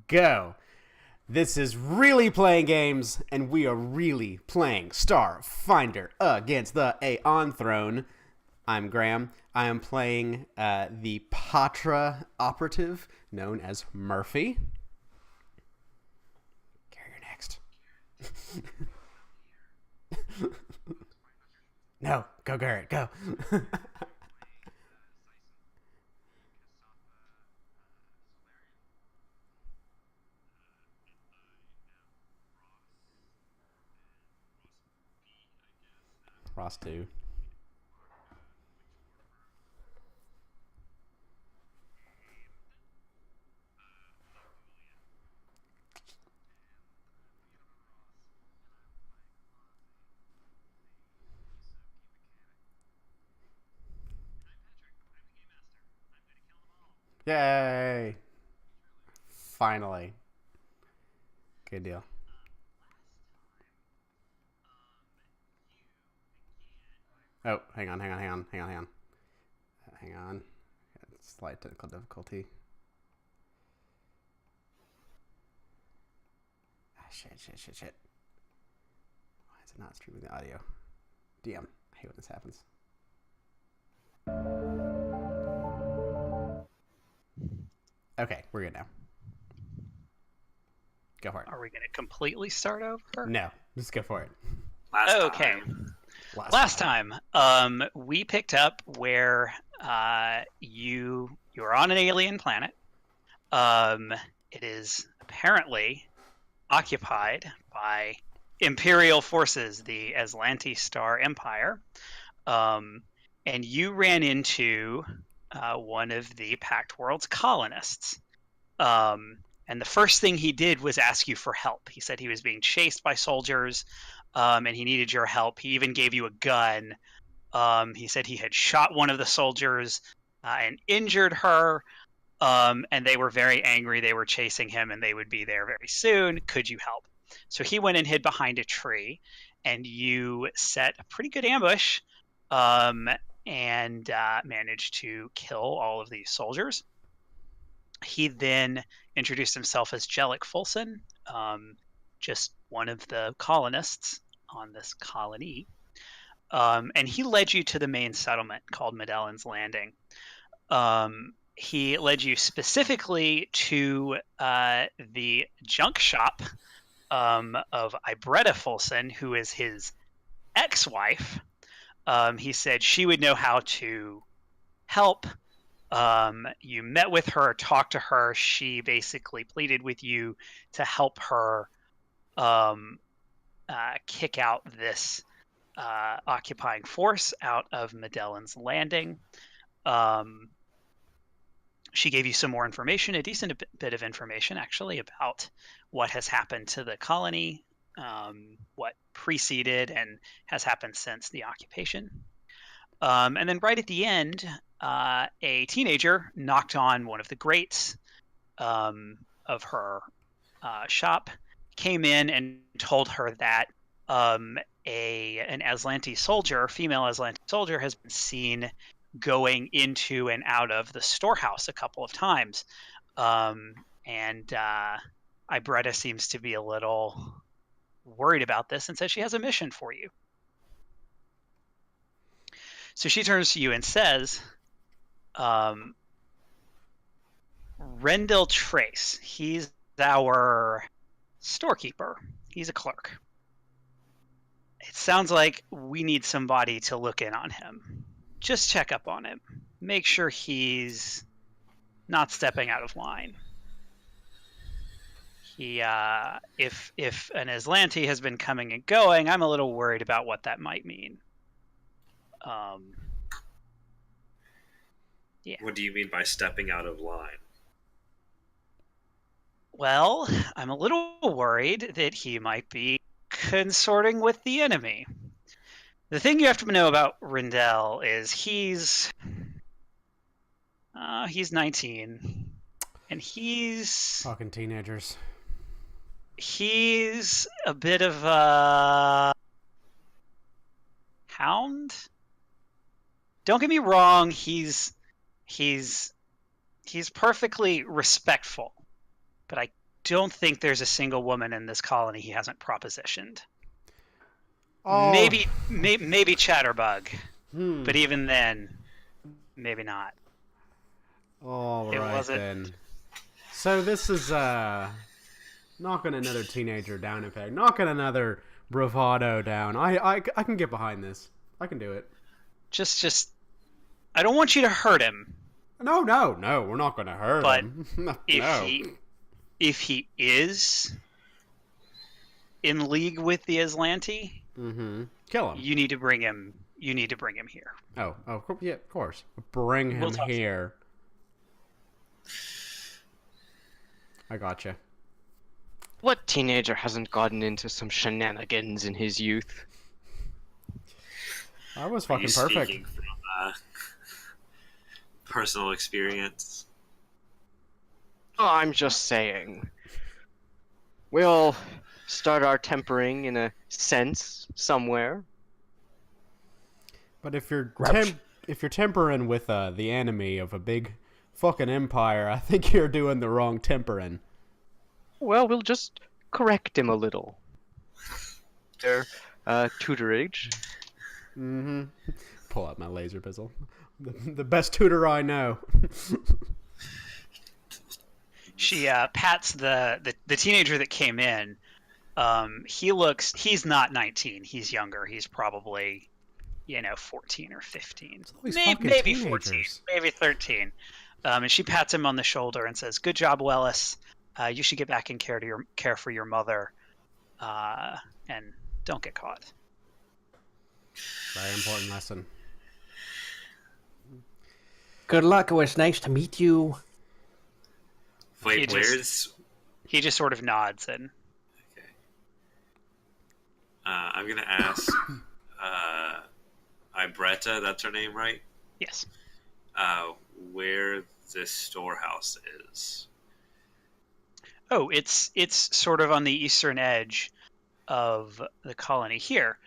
go. This is Really Playing Games, and we are really playing Starfinder against the Aeon throne. I'm Graham. I am playing the Patra operative, known as Murphy. Gary, you're next. No, go Garrett, go. Ross 2. Yay! Finally. Good deal. Oh, hang on. Hang on. Slight technical difficulty. Shit. Why is it not streaming the audio? Damn, I hate when this happens. Okay, we're good now. Go for it. Are we going to completely start over? No, just go for it. Last time, we picked up where you were on an alien planet. It is apparently occupied by Imperial forces, the Aslanti Star Empire, and you ran into one of the Pact World's colonists. And the first thing he did was ask you for help. He said he was being chased by soldiers, and he needed your help. He even gave you a gun. He said he had shot one of the soldiers and injured her, and they were very angry. They were chasing him, and they would be there very soon. Could you help? So he went and hid behind a tree, and you set a pretty good ambush and managed to kill all of these soldiers. He then introduced himself as Jellic Fulson, just one of the colonists on this colony. And he led you to the main settlement called Madelon's Landing. He led you specifically to the junk shop of Ibretta Fulson, who is his ex-wife. He said she would know how to help. You met with her, talked to her. She basically pleaded with you to help her kick out this occupying force out of Madelon's Landing. She gave you some more information, a decent bit of information, actually, about what has happened to the colony, what preceded and has happened since the occupation. And then right at the end, a teenager knocked on one of the grates of her shop, came in and told her that an Aslanti soldier, female Aslanti soldier, has been seen going into and out of the storehouse a couple of times. And Ibretta seems to be a little worried about this and says she has a mission for you. So she turns to you and says, Rendell Trace, he's our storekeeper. He's a clerk. It sounds like we need somebody to look in on him. Just check up on him. Make sure he's not stepping out of line. He, if an Aslanti has been coming and going, I'm a little worried about what that might mean. Yeah. What do you mean by stepping out of line? Well, I'm a little worried that he might be consorting with the enemy. The thing you have to know about Rendell is he's 19, and he's Fucking teenagers. He's a bit of a hound. Don't get me wrong, he's perfectly respectful, but I don't think there's a single woman in this colony he hasn't propositioned. Oh. Maybe Chatterbug, Hmm. but even then, maybe not. All It right wasn't- then. So this is knocking another teenager down. In fact, knocking another bravado down. I can get behind this. I can do it. Just, I don't want you to hurt him. No, we're not going to hurt But him. If he is in league with the Aslanti, Kill him. you need to bring him. You need to bring him here. Oh, yeah, of course. Bring him here. I gotcha. What teenager hasn't gotten into some shenanigans in his youth? I was Are fucking you perfect. speaking from personal experience? Oh, I'm just saying. We all start our tempering in a sense somewhere. But if you're Grouch. if you're tempering with the enemy of a big fucking empire, I think you're doing the wrong tempering. Well, we'll just correct him a little. Their tutorage. Pull out my laser pistol. The best tutor I know. She pats the teenager that came in. He's not 19. He's younger. He's probably, 14 or 15. These Maybe fucking 14, teenagers. maybe 13. And she pats him on the shoulder and says, "Good job, Wellis. You should get back and care for your mother, and don't get caught." Very important lesson. Good luck. It was nice to meet you. Wait, He just sort of nods and Okay. I'm gonna ask Ibretta, that's her name, right? yes. Where this storehouse is. Oh, it's sort of on the eastern edge of the colony here.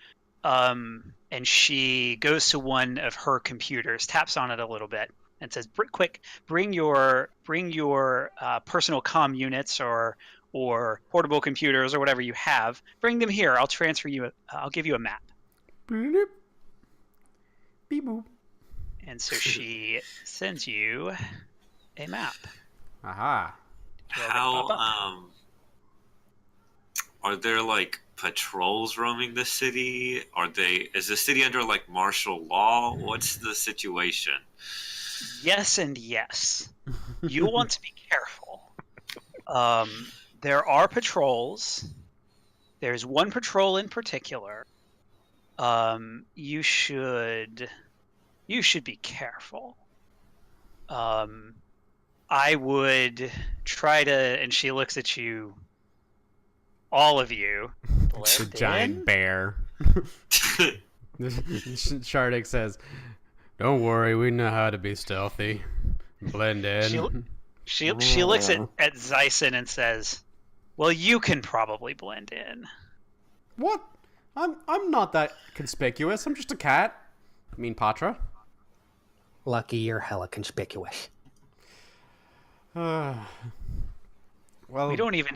And she goes to one of her computers, taps on it a little bit, and says, "Quick, bring your personal comm units or portable computers or whatever you have. Bring them here. I'll transfer you. I'll give you a map." Beep boop. And so she sends you a map. Aha. How are there like patrols roaming the city? Is the city under like martial law? What's the situation? Yes and yes. You'll want to be careful. There are patrols. There's one patrol in particular. You should be careful. I would try to, and she looks at you, all of you. It's a giant bear. Shardik says, "Don't worry, we know how to be stealthy. Blend in." She looks at Zyson and says, "Well, you can probably blend in." What? I'm not that conspicuous. I'm just a cat. I mean, Patra. Lucky you're hella conspicuous. Well, We don't even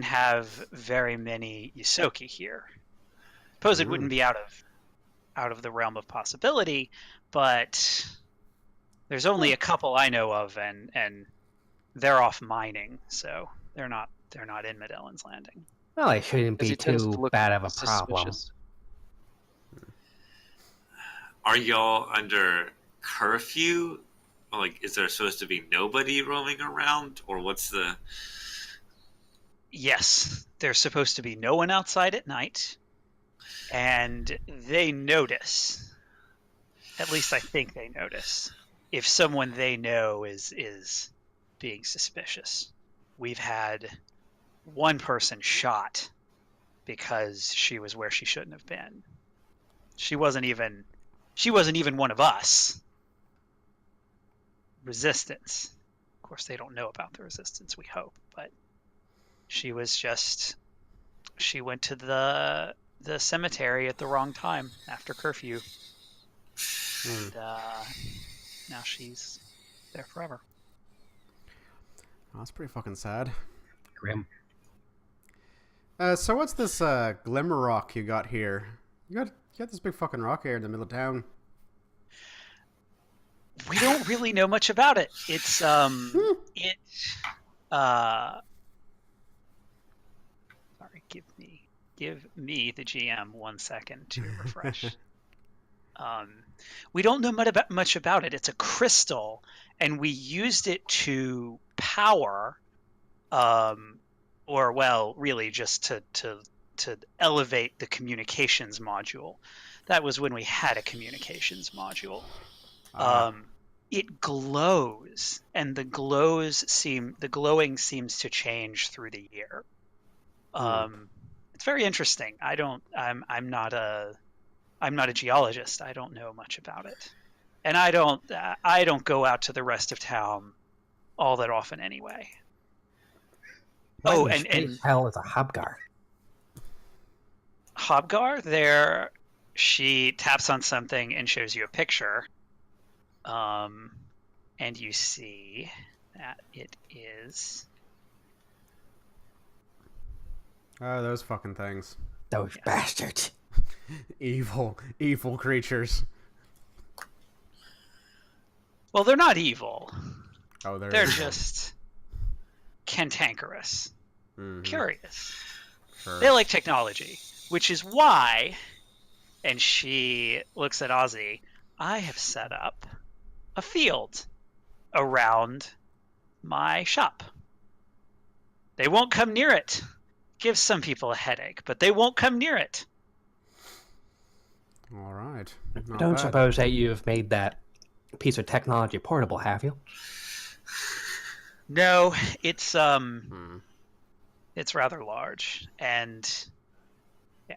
have very many Yosoki here. Suppose it wouldn't be out of the realm of possibility, but there's only a couple I know of, and they're off mining, so they're not in Madelon's Landing. Well, it shouldn't Because be he tends to too look bad of a problem. suspicious. Are y'all under curfew? Like, is there supposed to be nobody roaming around, or what's the? Yes, there's supposed to be no one outside at night, and they notice. At least I think they notice if someone they know is being suspicious. We've had one person shot because she was where she shouldn't have been. She wasn't even one of us. Resistance. Of course, they don't know about the resistance, we hope, but she went to the cemetery at the wrong time after curfew. And now she's there forever. Oh, that's pretty fucking sad. Grim. So what's this glimmer rock you got here? You got this big fucking rock here in the middle of town. We don't really know much about it. It's sorry, give me the GM 1 second to refresh. We don't know much about it. It's a crystal, and we used it to power, or well, really just to elevate the communications module. That was when we had a communications module. It glows, and the glowing seems to change through the year. It's very interesting. I'm not a geologist. I don't know much about it, and I don't go out to the rest of town all that often anyway. What in the hell is a Hobgar? Hobgar, there, she taps on something and shows you a picture. And you see that it is... Oh, those fucking things. Those bastards. Evil creatures. Well, they're not evil. Oh, They're just cantankerous. Mm-hmm. Curious. Sure. They like technology, which is why, and she looks at Ozzy, I have set up a field around my shop. They won't come near it. Gives some people a headache, but they won't come near it. All right. I don't suppose that you've made that piece of technology portable, have you? No, it's it's rather large, and yeah,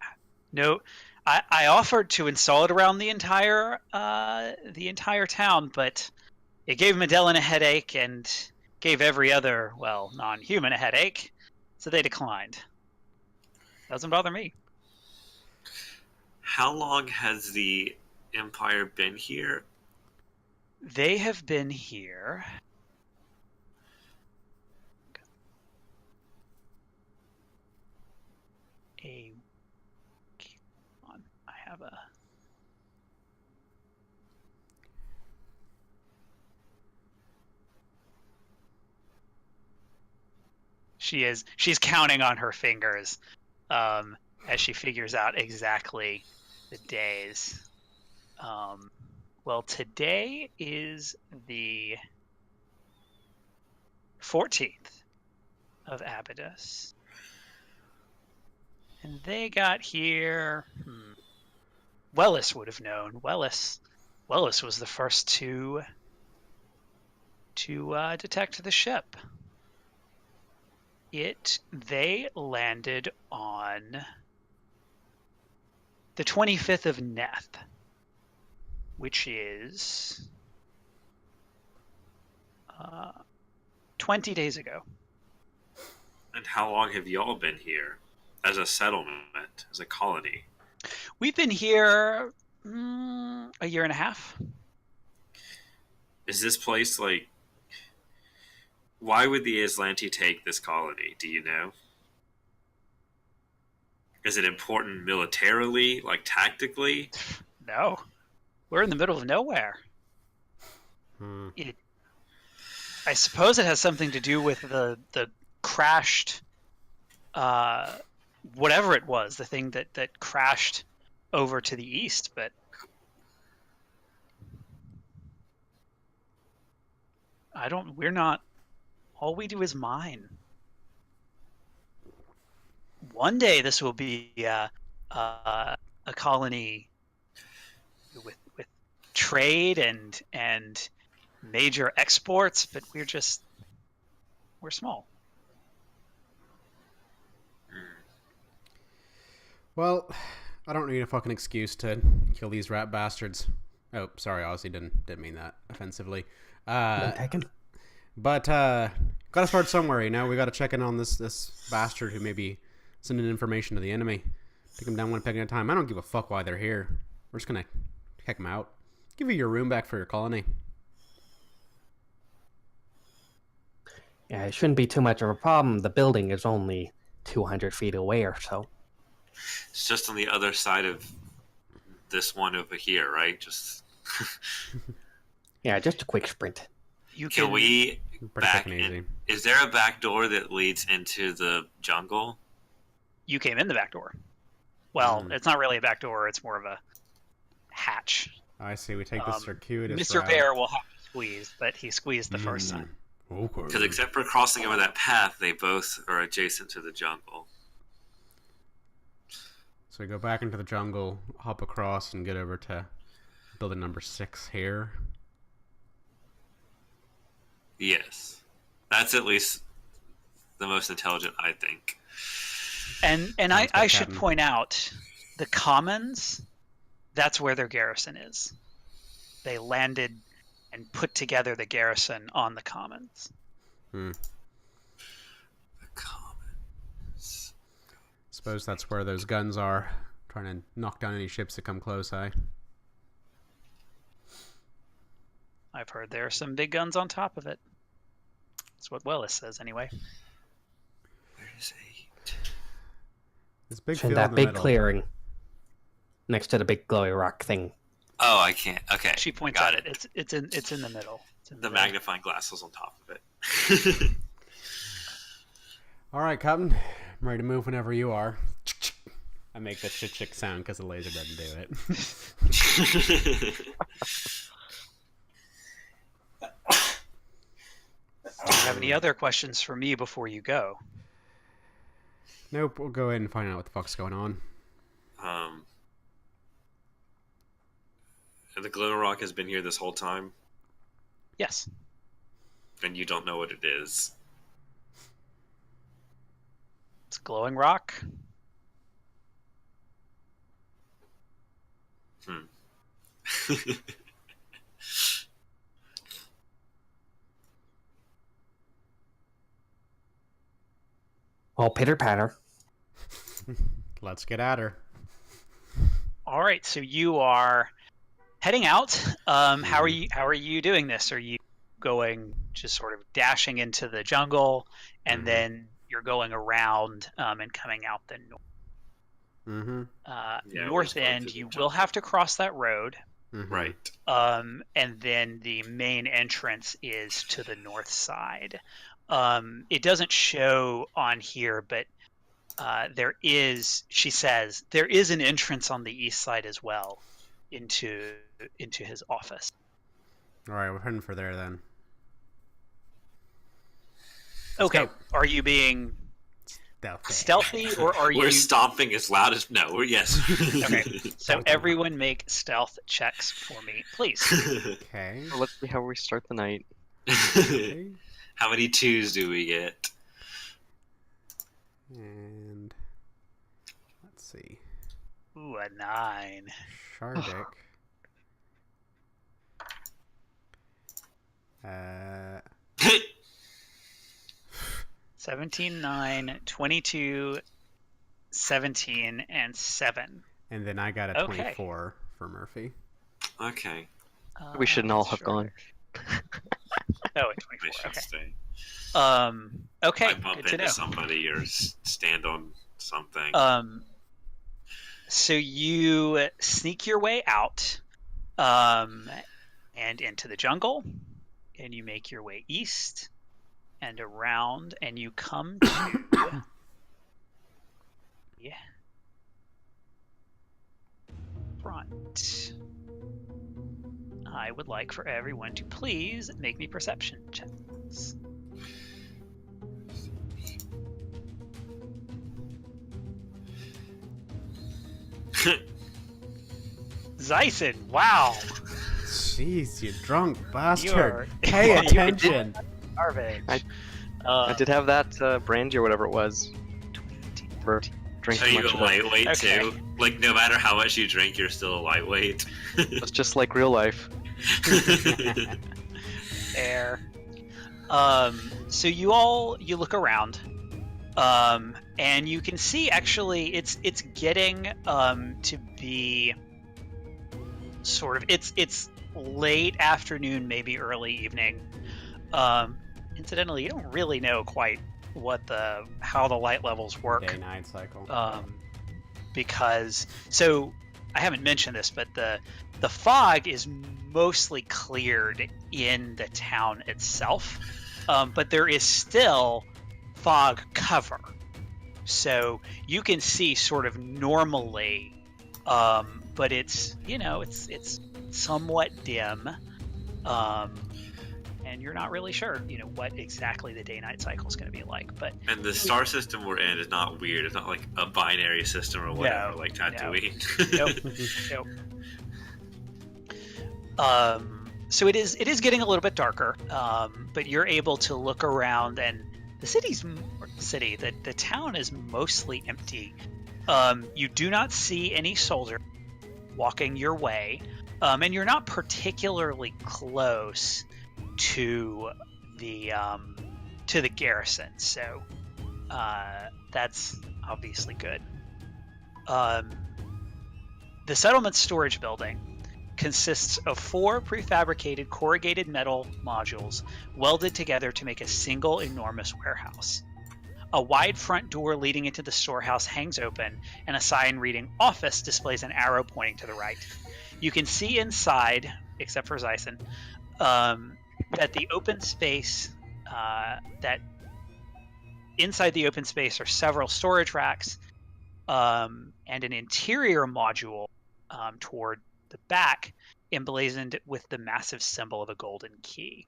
no. I offered to install it around the entire town, but it gave Madelon a headache and gave every other, well, non-human a headache, so they declined. Doesn't bother me. How long has the Empire been here? They have been here. She's counting on her fingers as she figures out exactly the days. Well, today is the 14th of Abydos. And they got here... Wellis would have known. Wellis was the first to detect the ship. They landed on the 25th of Neth, which is 20 days ago. And how long have y'all been here as a settlement, as a colony? We've been here a year and a half. Is this place like... Why would the Aslanti take this colony? Do you know? Is it important militarily, like tactically? No. We're in the middle of nowhere. I suppose it has something to do with the crashed, whatever it was, the thing that crashed over to the east, but we're not, all we do is mine. One day this will be a colony with trade and major exports, but we're small. Well, I don't need a fucking excuse to kill these rat bastards. Oh, sorry, Ozzy didn't mean that offensively. But gotta start somewhere, you know. We gotta check in on this bastard who may be sending information to the enemy. Take them down one peg at a time. I don't give a fuck why they're here. We're just gonna check them out. Give you your room back for your colony. Yeah, it shouldn't be too much of a problem. The building is only 200 feet away or so. It's just on the other side of this one over here, right? Just Yeah, just a quick sprint. can we Pretty back quick and easy. in? Is there a back door that leads into the jungle? You came in the back door. Well, Hmm. it's not really a back door. It's more of a hatch. I see. We take the circuitous Mr. route. Bear will have to squeeze, but he squeezed the first time. Okay. Because except for crossing over that path, they both are adjacent to the jungle. So we go back into the jungle, hop across, and get over to building number 6 here. Yes, that's at least the most intelligent, I think. And Sounds I good, should Captain. point out, the Commons, that's where their garrison is. They landed and put together the garrison on the Commons. Hmm. The commons. Suppose that's where those guns are. Trying to knock down any ships that come close, eh? I've heard there are some big guns on top of it. That's what Wellis says, anyway. Where's 8? This big It's in field that in the big middle. clearing next to the big glowy rock thing. Oh, I can't. Okay. She points got out it's in the middle. It's in The middle. magnifying glass was on top of it. All right, Captain. I'm ready to move whenever you are. I make that chick sound because the laser doesn't do it. Do you have any other questions for me before you go? Nope, we'll go ahead and find out what the fuck's going on. And the glow rock has been here this whole time, Yes. and you don't know what it is. It's glowing rock. Well, pitter patter. Let's get at her. All right, so you are heading out. How are you doing this? Are you going just sort of dashing into the jungle, and then you're going around and coming out the Mm-hmm. Yeah, we're north going end? through the You will jungle. have to cross that road, Mm-hmm. Right. and then the main entrance is to the north side. It doesn't show on here, but there is, she says, there is an entrance on the east side as well into his office. All right, we're heading for there then. Okay, go. are you being stealthy or are We're you? stomping as loud as yes. Okay, so everyone make stealth checks for me, please. Okay. So let's see how we start the night. Okay. How many 2s do we get? And let's see. Ooh, a 9. Shardik. 17, 9, 22, 17, and 7. And then I got a Okay. 24 for Murphy. Okay. We shouldn't all have sure. gone. Oh, I 24. should Okay. stay. Okay. I bump Good to into know. somebody or stand on something. So you sneak your way out, and into the jungle, and you make your way east and around, and you come to front. I would like for everyone to please make me perception checks. Zyson, wow. Jeez, you drunk bastard. You're- Pay you attention. Garbage. I did have that brandy or whatever it was. For drinking Are you much a of it. lightweight Okay. too? Like, no matter how much you drink, you're still a lightweight. It's just like real life. Fair. So you look around, and you can see actually it's getting to be sort of it's late afternoon, maybe early evening, incidentally, you don't really know quite how the light levels work. Day-night cycle. Because I haven't mentioned this, but the fog is mostly cleared in the town itself, but there is still fog cover, so you can see sort of normally, but it's it's somewhat dim, and you're not really sure what exactly the day-night cycle is going to be like. But And the star system we're in is not weird. It's not like a binary system or whatever, like Tatooine. Nope. So it is getting a little bit darker, but you're able to look around, and the town is mostly empty. You do not see any soldier walking your way, and you're not particularly close to the garrison, so that's obviously good. The settlement storage building consists of 4 prefabricated corrugated metal modules welded together to make a single enormous warehouse. A wide front door leading into the storehouse hangs open, and a sign reading "Office" displays an arrow pointing to the right. You can see inside, except for Zyson, that the open space, that inside the open space are several storage racks, and an interior module toward the back, emblazoned with the massive symbol of a golden key.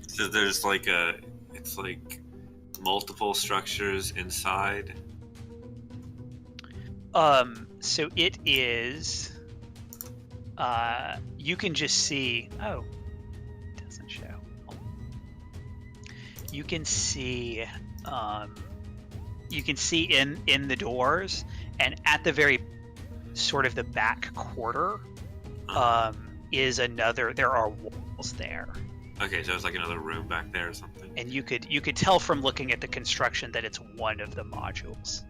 So there's it's like multiple structures inside. So it is, you can just see, it doesn't show. You can see in the doors, and at the very sort of the back quarter, there are walls there. Okay, so it's like another room back there or something. And you could tell from looking at the construction that it's one of the modules.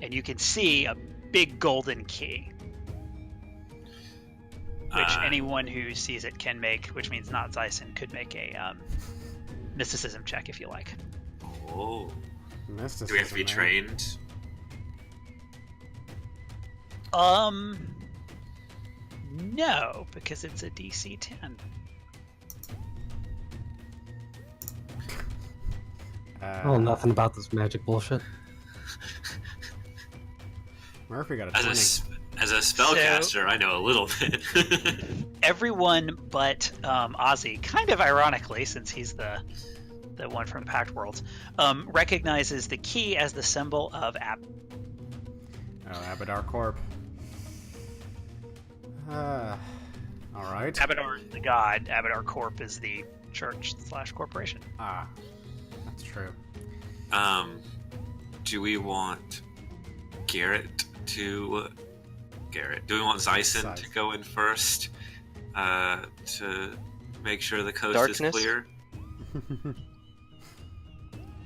And you can see a big golden key, which anyone who sees it can make, which means not Zyson, could make a mysticism check if you like. Oh. Mysticism, Do we have to be trained? No, because it's a DC 10. Oh, nothing about this magic bullshit. Murphy got a 20. As a spellcaster, I know a little bit. Everyone but Ozzy, kind of ironically, since he's the one from the Pact Worlds, recognizes the key as the symbol of Abadar Corp. All right. Abadar is the god. Abadar Corp is the church/corporation. Ah, that's true. Do we want do we want Zyson to go in first to make sure the coast is clear?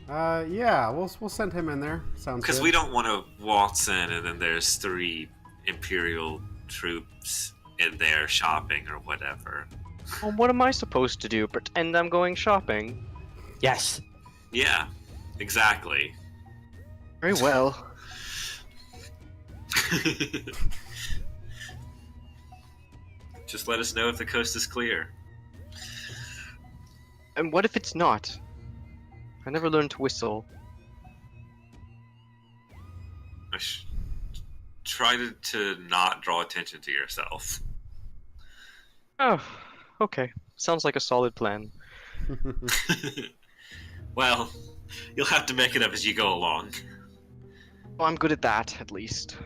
Yeah, we'll send him in there. Sounds good. Because we don't want to waltz in and then there's 3 Imperial troops in there shopping or whatever. Well, what am I supposed to do? Pretend I'm going shopping? Yes. Yeah, exactly. Very well. Just let us know if the coast is clear. And what if it's not? I never learned to whistle. Try to not draw attention to yourself. Oh, okay. Sounds like a solid plan. Well, you'll have to make it up as you go along. Well, I'm good at that, at least.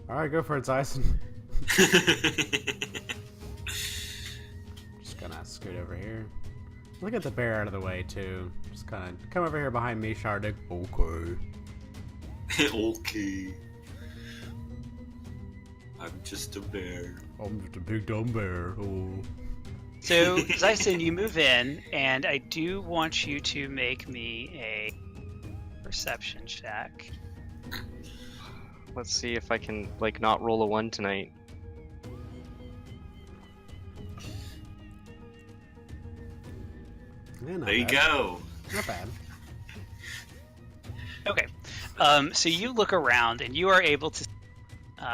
Alright, go for it, Zyson. Just gonna scoot over here. Look at the bear out of the way, too. Just kind of come over here behind me, Shardik. Okay. Okay. I'm just a bear. I'm just a big dumb bear. Oh. So, Zyson, you move in, and I do want you to make me a perception check. Let's see if I can like not roll a 1 tonight. Yeah, not There you bad. go. Not bad. Okay. So you look around and you are able to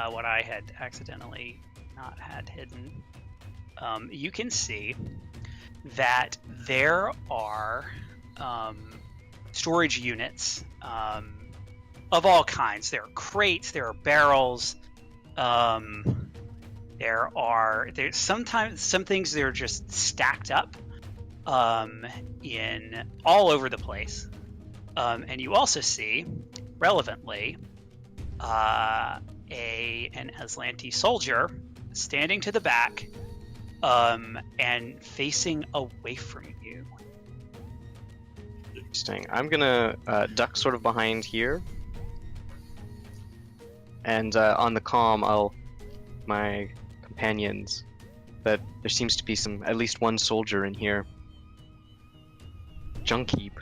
what I had accidentally not had hidden. You can see that there are storage units of all kinds. There are crates, there are barrels, there's sometimes some things that are just stacked up in all over the place. And you also see, relevantly, an Aslanti soldier standing to the back and facing away from you. Interesting. I'm gonna duck sort of behind here, and on the comm, my companions that there seems to be at least one soldier in here. Junk heap.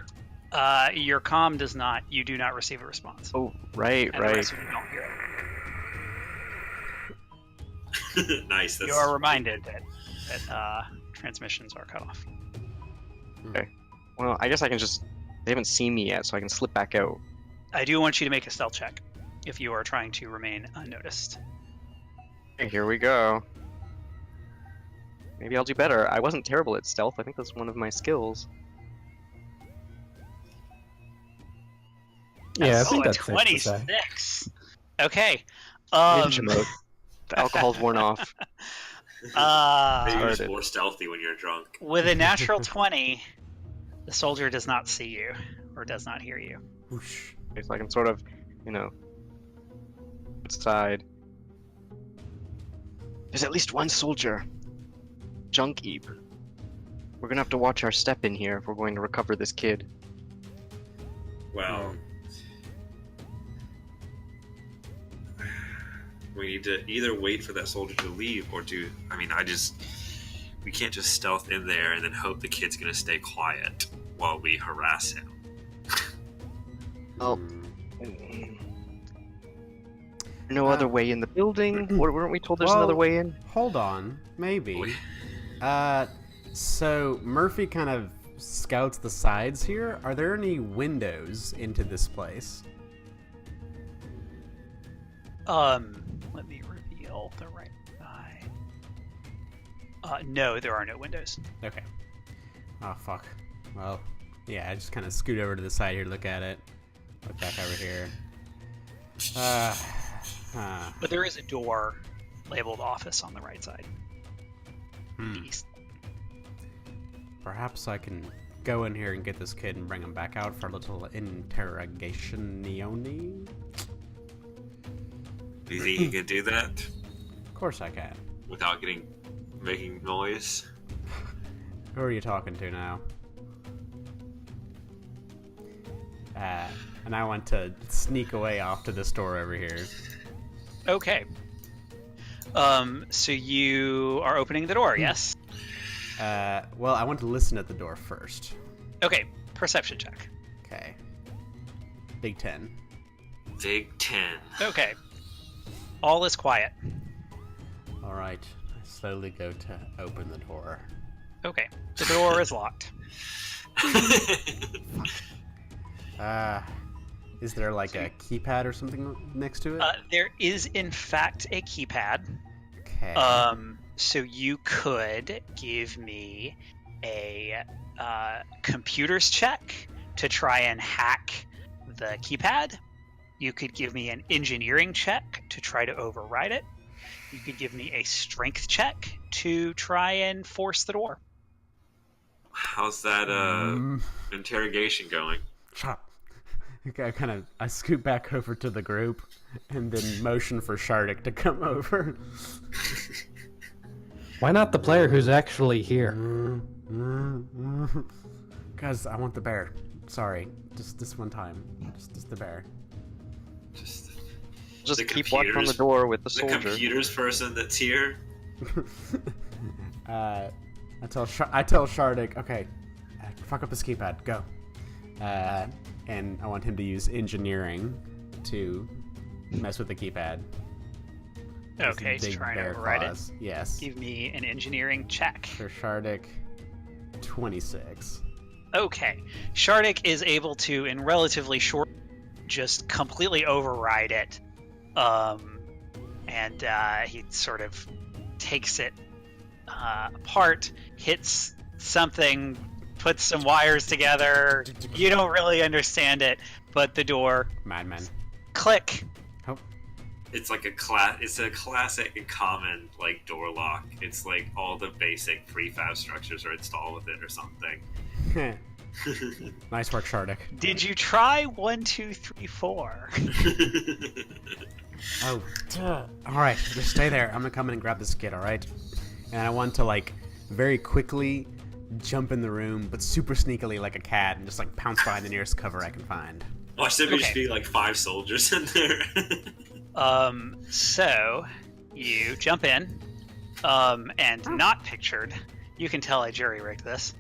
Your comm does not. You do not receive a response. Oh, right, And the right. rest of you don't hear it. Nice. That's You are reminded that transmissions are cut off. Well, I guess I can just. They haven't seen me yet, so I can slip back out. I do want you to make a stealth check if you are trying to remain unnoticed. Okay, here we go. Maybe I'll do better. I wasn't terrible at stealth. I think that's one of my skills. Yeah, I think a that's safe to say. 26. Okay. Ninja mode. The alcohol's worn off. Maybe you're just Started. more stealthy when you're drunk. With a natural 20, the soldier does not see you or does not hear you. Whoosh. Okay, so I can sort of, outside. There's at least one soldier. Junk heap. We're gonna have to watch our step in here if we're going to recover this kid. Well, we need to either wait for that soldier to leave or do. I mean, we can't just stealth in there and then hope the kid's gonna stay quiet while we harass him. Oh. No other way in the building? Weren't we told there's Well, another way in? Hold on, maybe. So Murphy kind of scouts the sides here. Are there any windows into this place? Let me reveal the right side. No, there are no windows. Okay. Oh, fuck. Well, yeah, I just kind of scoot over to the side here, look at it. Look back over here. But there is a door labeled office on the right side. East. Perhaps I can go in here and get this kid and bring him back out for a little interrogation, Neone? Do you think you can do that Of course I can. without making noise? Who are you talking to now? And I want to sneak away off to this door over here. Okay. So you are opening the door, yes? Well, I want to listen at the door first. Okay, perception check. Okay. Big 10. Big 10. Okay. All is quiet. Alright. I slowly go to open the door. Okay. The door is locked. Is there like a keypad or something next to it? There is, in fact, a keypad. Okay. So you could give me a computers check to try and hack the keypad. You could give me an engineering check to try to override it. You could give me a strength check to try and force the door. How's that interrogation going? Shut. Okay, I scoot back over to the group and then motion for Shardik to come over. Why not the player who's actually here? Because I want the bear. Sorry, just this one time. Just the bear. Just The keep watching on the computers- door with the The soldier. computers person that's here? I tell Shardik, okay, fuck up his keypad, go. and I want him to use engineering to mess with the keypad. Okay, he's Big trying to bear override claws. Yes. Give me an engineering check. For Shardik, 26. Okay. Shardik is able to, in relatively short, just completely override it. And he sort of takes it apart, hits something, puts some wires together. You don't really understand it, but the door, Madman. click. Oh. It's like it's a classic and common like door lock. It's like all the basic prefab structures are installed with it or something. Nice work, Shardik. Did you try 1, 2, 3, 4? Oh, duh. All right, just stay there. I'm gonna come in and grab this kid, all right? And I want to like very quickly jump in the room, but super sneakily like a cat, and just like pounce behind the nearest cover I can find. Watch there just Okay. be like 5 soldiers in there. So you jump in, and not pictured. You can tell I jury-rigged this,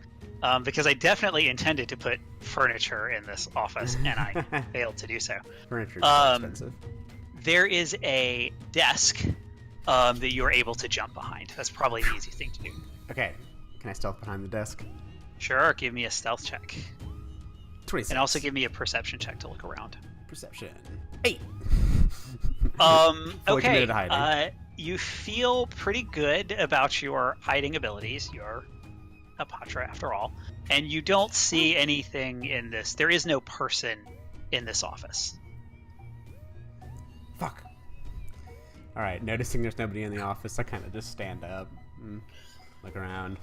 because I definitely intended to put furniture in this office, and I failed to do so. Furniture's so expensive. There is a desk that you are able to jump behind. That's probably the easy thing to do. Okay, can I stealth behind the desk? Sure, give me a stealth check. 26. And also give me a perception check to look around. Perception. 8. Fully Okay. committed to hiding. You feel pretty good about your hiding abilities. You're a Patra after all. And you don't see anything in this. There is no person in this office. Fuck. All right, noticing there's nobody in the office, I kind of just stand up and look around.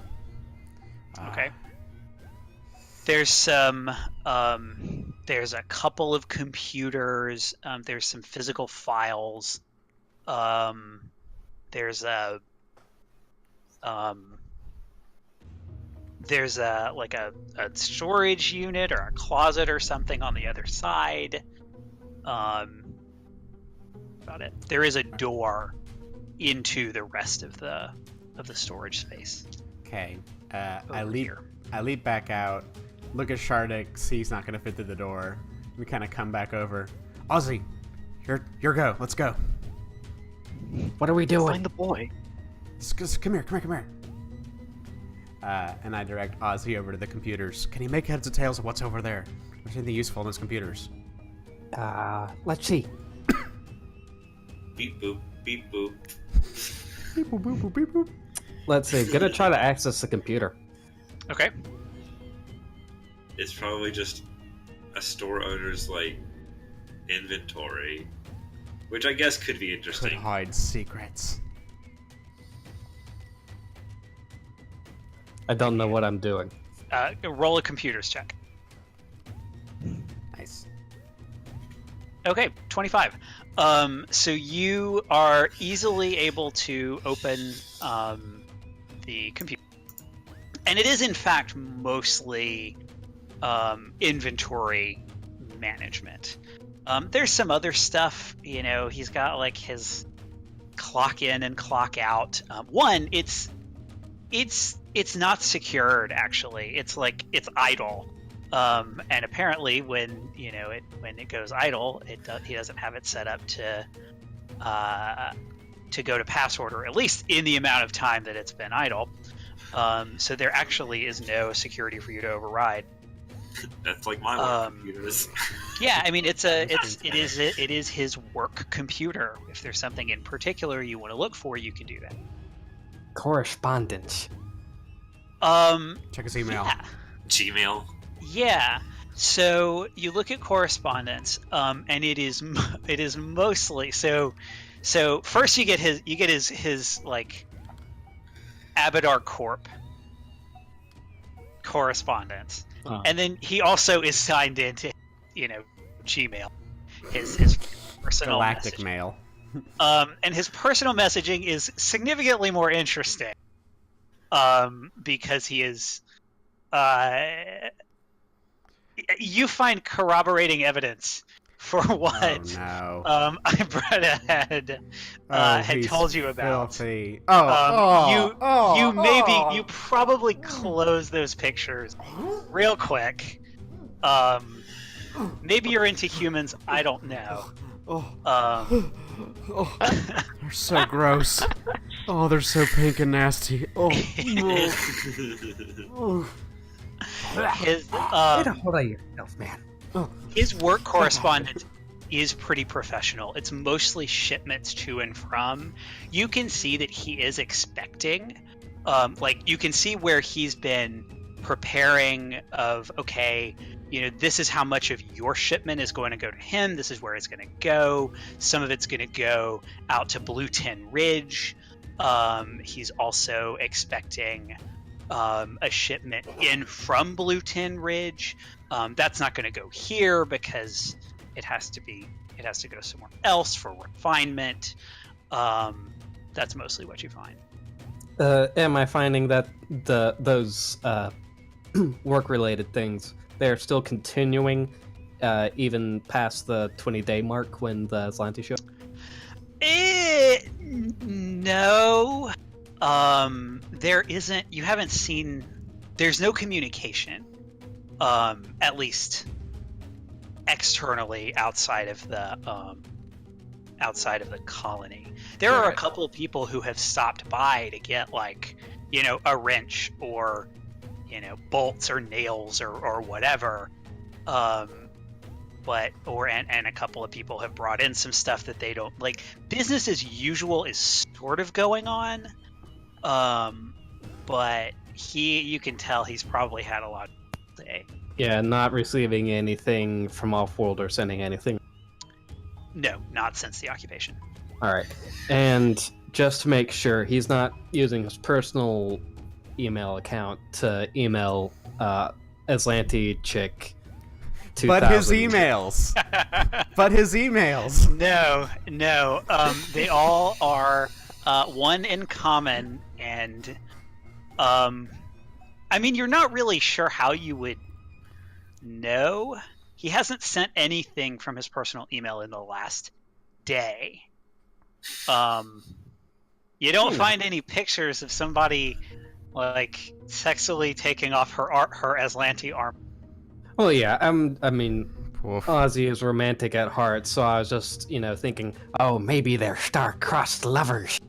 Okay. There's some, there's a couple of computers. There's some physical files. There's a like a storage unit or a closet or something on the other side. About it. There is a door into the rest of the storage space. Okay. Over I leap back out, look at Shardik, see he's not gonna fit through the door. We kind of come back over. Ozzy, your go. Let's go. What are we doing? Find the boy. Come here. And I direct Ozzy over to the computers. Can you make heads or tails of what's over there? There's anything useful in those computers? Let's see. Beep boop, beep boop. Beep boop boop boop beep boop. Let's see. Gonna try to access the computer. Okay. It's probably just a store owner's like inventory, which I guess could be Could interesting. hide secrets. I don't know what I'm doing. Roll a computers check. Nice. Okay, 25. So you are easily able to open the computer. And it is, in fact, mostly inventory management. There's some other stuff, he's got like his clock in and clock out. One, it's not secured, actually. It's idle. And apparently when it goes idle, he doesn't have it set up to go to pass order, at least in the amount of time that it's been idle. So there actually is no security for you to override. That's like my work computers. Yeah, I mean it is his work computer. If there's something in particular you want to look for, you can do that. Correspondence. Check his email. Yeah. Gmail. Yeah. So you look at correspondence, and it is mostly so. First you get his like Abadar Corp correspondence, and then he also is signed into Gmail, his personal Galactic messaging. mail. And his personal messaging is significantly more interesting, because he is. You find corroborating evidence for what Oh no. Ibretta had He's told you about. Filthy. You probably close those pictures real quick, Maybe you're into humans. I don't know. Oh, they're so gross. Oh, they're so pink and nasty. Oh, His Get a hold of yourself, man. his work correspondence is pretty professional. It's mostly shipments to and from. You can see that he is expecting, like you can see where he's been preparing of, okay, you know, this is how much of your shipment is going to go to him. This is where it's going to go. Some of it's going to go out to Blue Tin Ridge. He's also expecting a shipment in from Blue Tin Ridge. That's not going to go here because it has to go somewhere else for refinement. That's mostly what you find. Am I finding that those work-related things, they're still continuing even past the 20-day mark when the Aslanti show? No. There isn't. You haven't seen. There's no communication. At least externally outside of the colony. There are a couple of people who have stopped by to get, like, you know, a wrench or, you know, bolts or nails or whatever. But a couple of people have brought in some stuff that they don't like. Business as usual is sort of going on. But you can tell he's probably had a lot to say. Yeah, not receiving anything from off-world or sending anything. No, not since the occupation. Alright. And just to make sure, he's not using his personal email account to email Aslanti Chick 2000. but his emails. But his emails. No. They all are one in common, and I mean, you're not really sure how you would know. He hasn't sent anything from his personal email in the last day. You don't find any pictures of somebody, like, sexually taking off her Aslanti arm. Well, yeah, I mean, Oof. Ozzy is romantic at heart, so I was just, thinking, oh, maybe they're star-crossed lovers.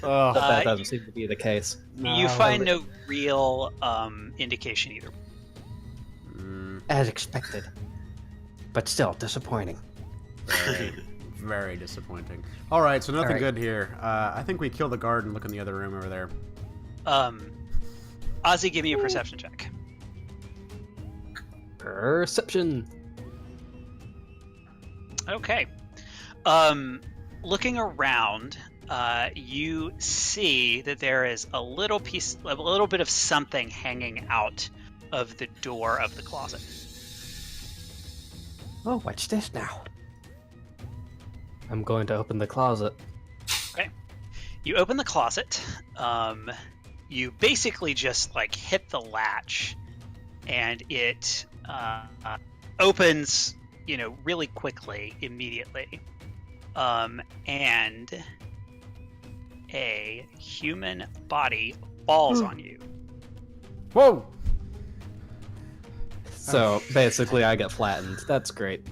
Oh, But that doesn't seem to be the case. You find no real indication either. As expected. But still, disappointing. very, very disappointing. All right, so nothing All right. good here. I think we kill the guard and look in the other room over there. Ozzy, give me a perception check. Perception. Okay. Looking around, you see that there is a little bit of something hanging out of the door of the closet. Oh, what's this now? I'm going to open the closet. Okay. You open the closet. You basically just, like, hit the latch, and it opens, really quickly, immediately. And a human body falls on you. Whoa! So basically, I get flattened. That's great.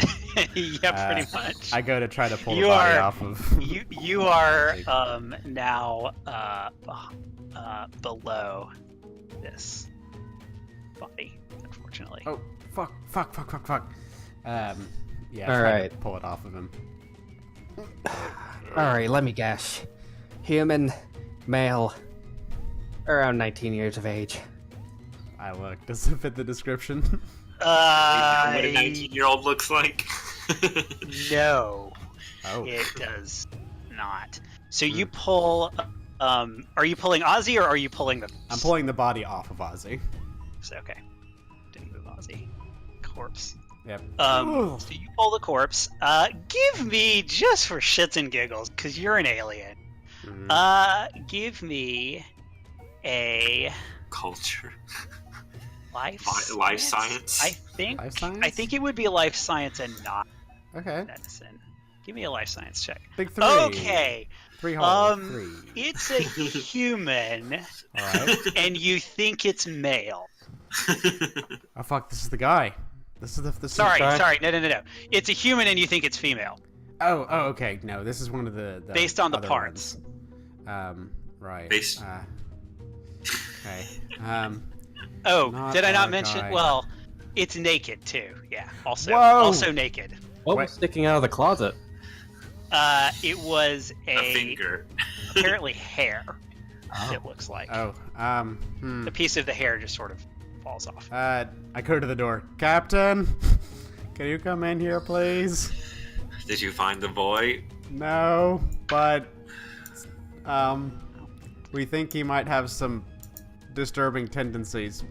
Yeah, pretty much. I go to try to pull the You body are- off of. You are now below this body, unfortunately. Oh, fuck. Yeah, All try right. to pull it off of him. Alright, let me guess. Human, male, around 19 years of age. I look. Does it fit the description? What a 19-year-old looks like. No, Oh. it does not. So you pull. Are you pulling Ozzy or are you pulling the? I'm pulling the body off of Ozzy. So, okay. Didn't move Ozzy. Corpse. Yep. So you pull the corpse. Give me, just for shits and giggles, because you're an alien. Give me a Culture. life Life science? I think. Life science? I think it would be a life science and not Okay. medicine. Give me a life science check. Big three. Okay. 3 holes. 3. It's a human, All right. and you think it's male. Oh fuck! This is the guy. This is the Sorry. No. It's a human, and you think it's female. Oh, okay. No, this is one of the based on the other parts. Ones. Right. Based- Okay. Did I not our mention? guy. Well, it's naked too. Yeah. Also, Whoa! also naked. What Wait. was sticking out of the closet? It was A finger. apparently hair. It looks like a piece of the hair just sort of falls off. I go to the door. Captain, can you come in here, please? Did you find the boy? No, but we think he might have some disturbing tendencies.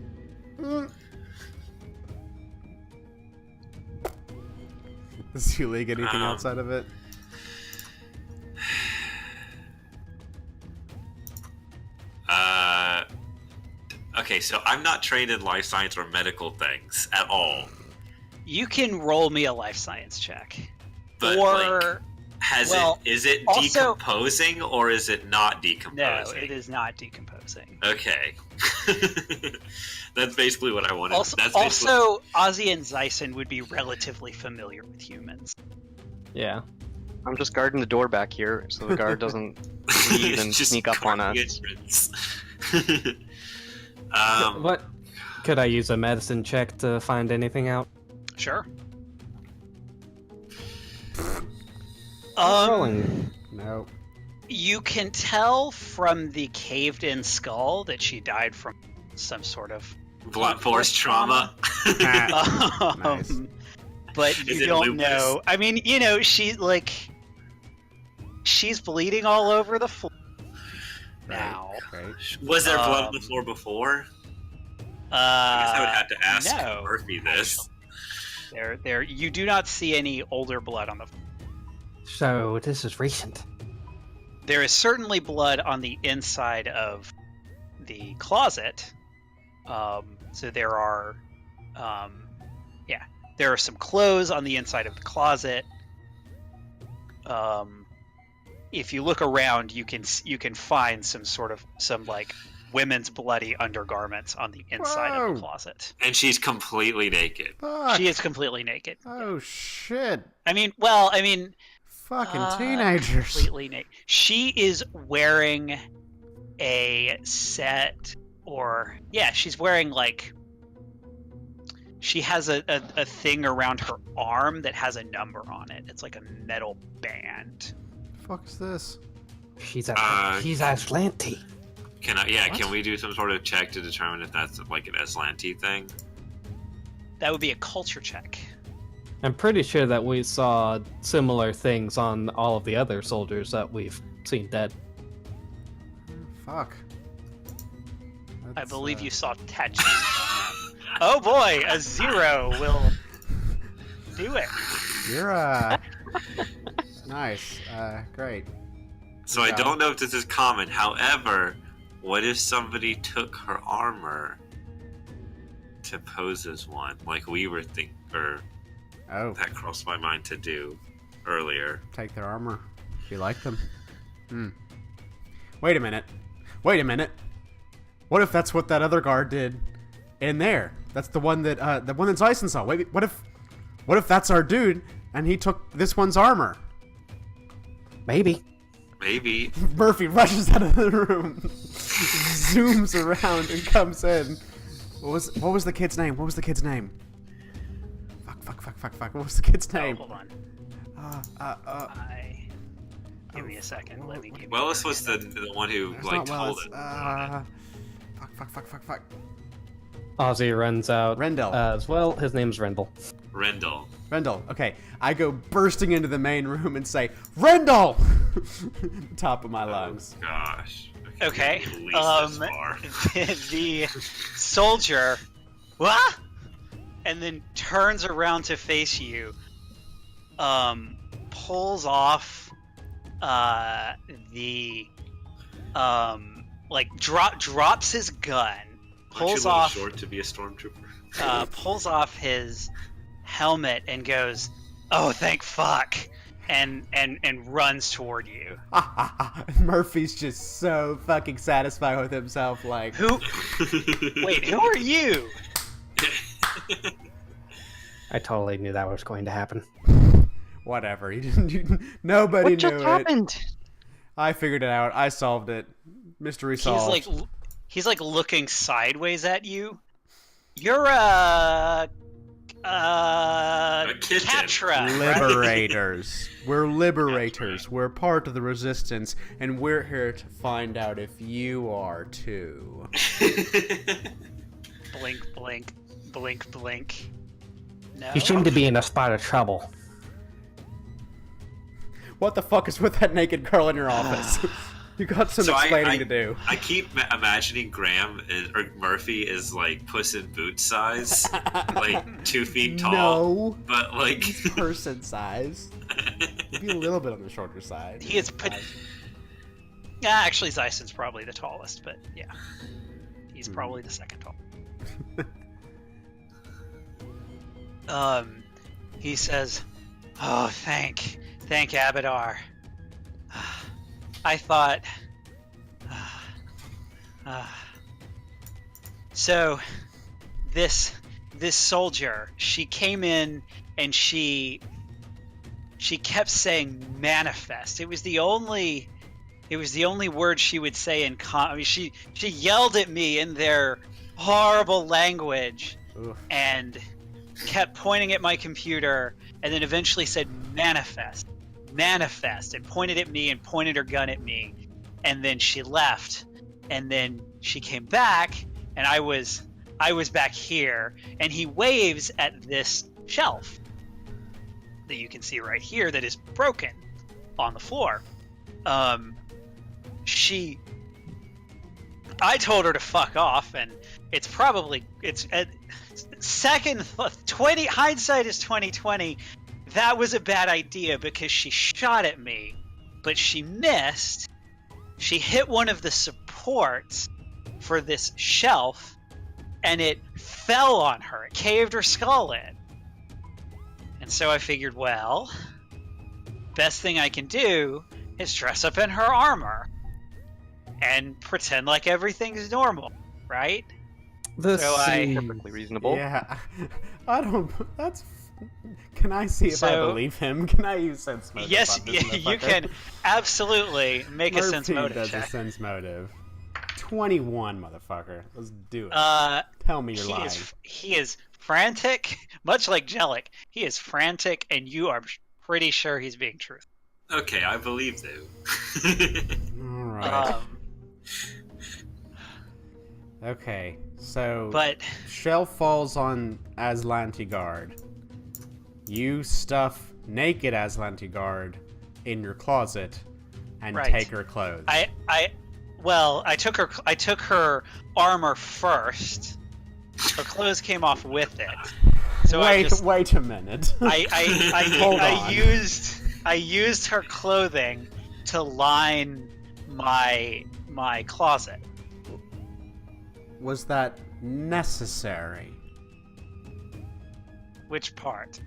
Does he leak anything outside of it? Okay, so I'm not trained in life science or medical things at all. You can roll me a life science check. But Or is it also- decomposing or is it not no, decomposing? it is not decomposing. Okay. That's basically what I wanted. Also, That's basically... Ozzy and Zyson would be relatively familiar with humans. Yeah. I'm just guarding the door back here so the guard doesn't leave and Just sneak up on guarding us. entrance. What? Could I use a medicine check to find anything out? Sure. Rolling. No. You can tell from the caved-in skull that she died from some sort of Blunt force trauma. Nice. But Is you it don't lupus? know. I mean, she's bleeding all over the floor now. Right. Was there blood on the floor before? I guess I would have to ask no. Murphy this. There. You do not see any older blood on the floor. So this is recent. There is certainly blood on the inside of the closet. So there are, there are some clothes on the inside of the closet. If you look around, you can find some like women's bloody undergarments on the inside of Whoa. the closet. And she's completely naked. Fuck. She is completely naked. Oh shit. Fucking teenagers. Completely naked. She is wearing a set, she's wearing like. She has a thing around her arm that has a number on it. It's like a metal band. The fuck is this? She's she's Aslanti. Can we do some sort of check to determine if that's like an Aslanti thing? That would be a culture check. I'm pretty sure that we saw similar things on all of the other soldiers that we've seen dead. Fuck. I That's, believe you saw tattoos on them. Oh boy, a 0 will do it. You're nice. Great. So I Yeah. don't know if this is common. However, what if somebody took her armor to pose as one, like we were Oh, that crossed my mind to do earlier. take their armor. If you like them. Wait a minute. What if that's what that other guard did in there? That's the one that Zyson saw. Wait, what if that's our dude and he took this one's armor? Maybe. Maybe. Murphy rushes out of the room, zooms around, and comes in. What was the kid's name? Fuck. What was the kid's name? Oh, hold on. Give me a second. Let me give you. Wellis was the one who It's like not told Wellis. it. Fuck. Ozzy runs out. Rendell. As well, his name's Rendell. Rendell. Rendell. Okay, I go bursting into the main room and say, Rendell! Top of my lungs. Oh, gosh. Okay. At least this far. The soldier, what? And then turns around to face you. Pulls off drops his gun. Aren't you a little short to be a stormtrooper? Pulls off his helmet and goes, "Oh, thank fuck," and runs toward you. Murphy's just so fucking satisfied with himself, like... Wait, who are you? I totally knew that was going to happen. Whatever. Nobody What knew just it. happened? I figured it out. I solved it. Mystery solved. He's like looking sideways at you. You're a kitten. Catra, right? Liberators. We're liberators. We're part of the resistance, and we're here to find out if you are too. Blink, blink, blink, blink. No. You seem to be in a spot of trouble. What the fuck is with that naked girl in your office? You got some explaining to do. I keep imagining Graham or Murphy is like Puss in Boots size, like 2 feet tall. No, but like he's person size. Maybe a little bit on the shorter side. He is yeah, actually, Zyson's probably the tallest, but yeah, he's probably the second tall. He says, "Oh, thank Abadar. I thought, so this soldier, she came in and she kept saying manifest. It was the only word she would say in I mean, she yelled at me in their horrible language. Oof. And kept pointing at my computer, and then eventually said manifest, and pointed at me and pointed her gun at me, and then she left, and then she came back, and I was back here, and he waves at this shelf that you can see right here that is broken on the floor. I told her to fuck off, and it's second 20 hindsight is 2020. That was a bad idea because she shot at me, but she missed. She hit one of the supports for this shelf, and it fell on her. It caved her skull in. And so I figured, well, best thing I can do is dress up in her armor and pretend like everything's normal, right? This So I- Perfectly reasonable. Yeah, I don't. That's. Can I see if I So- believe him? Can I use sense motive? Yes, on this you motherfucker? can absolutely make a sense Murphy motive does check. a sense motive. 21, motherfucker. Let's do it. Tell me you're lying. He is frantic, much like Jellic. He is frantic, and you are pretty sure he's being truthful. okay, I believe them. All right. Um, Okay, so but shelf falls on Aslanti guard. You stuff naked Aslanti guard in your closet and Right. take her clothes. I took her armor first. Her clothes came off with it. So wait a minute. Hold on. I used her clothing to line my closet. Was that necessary? Which part?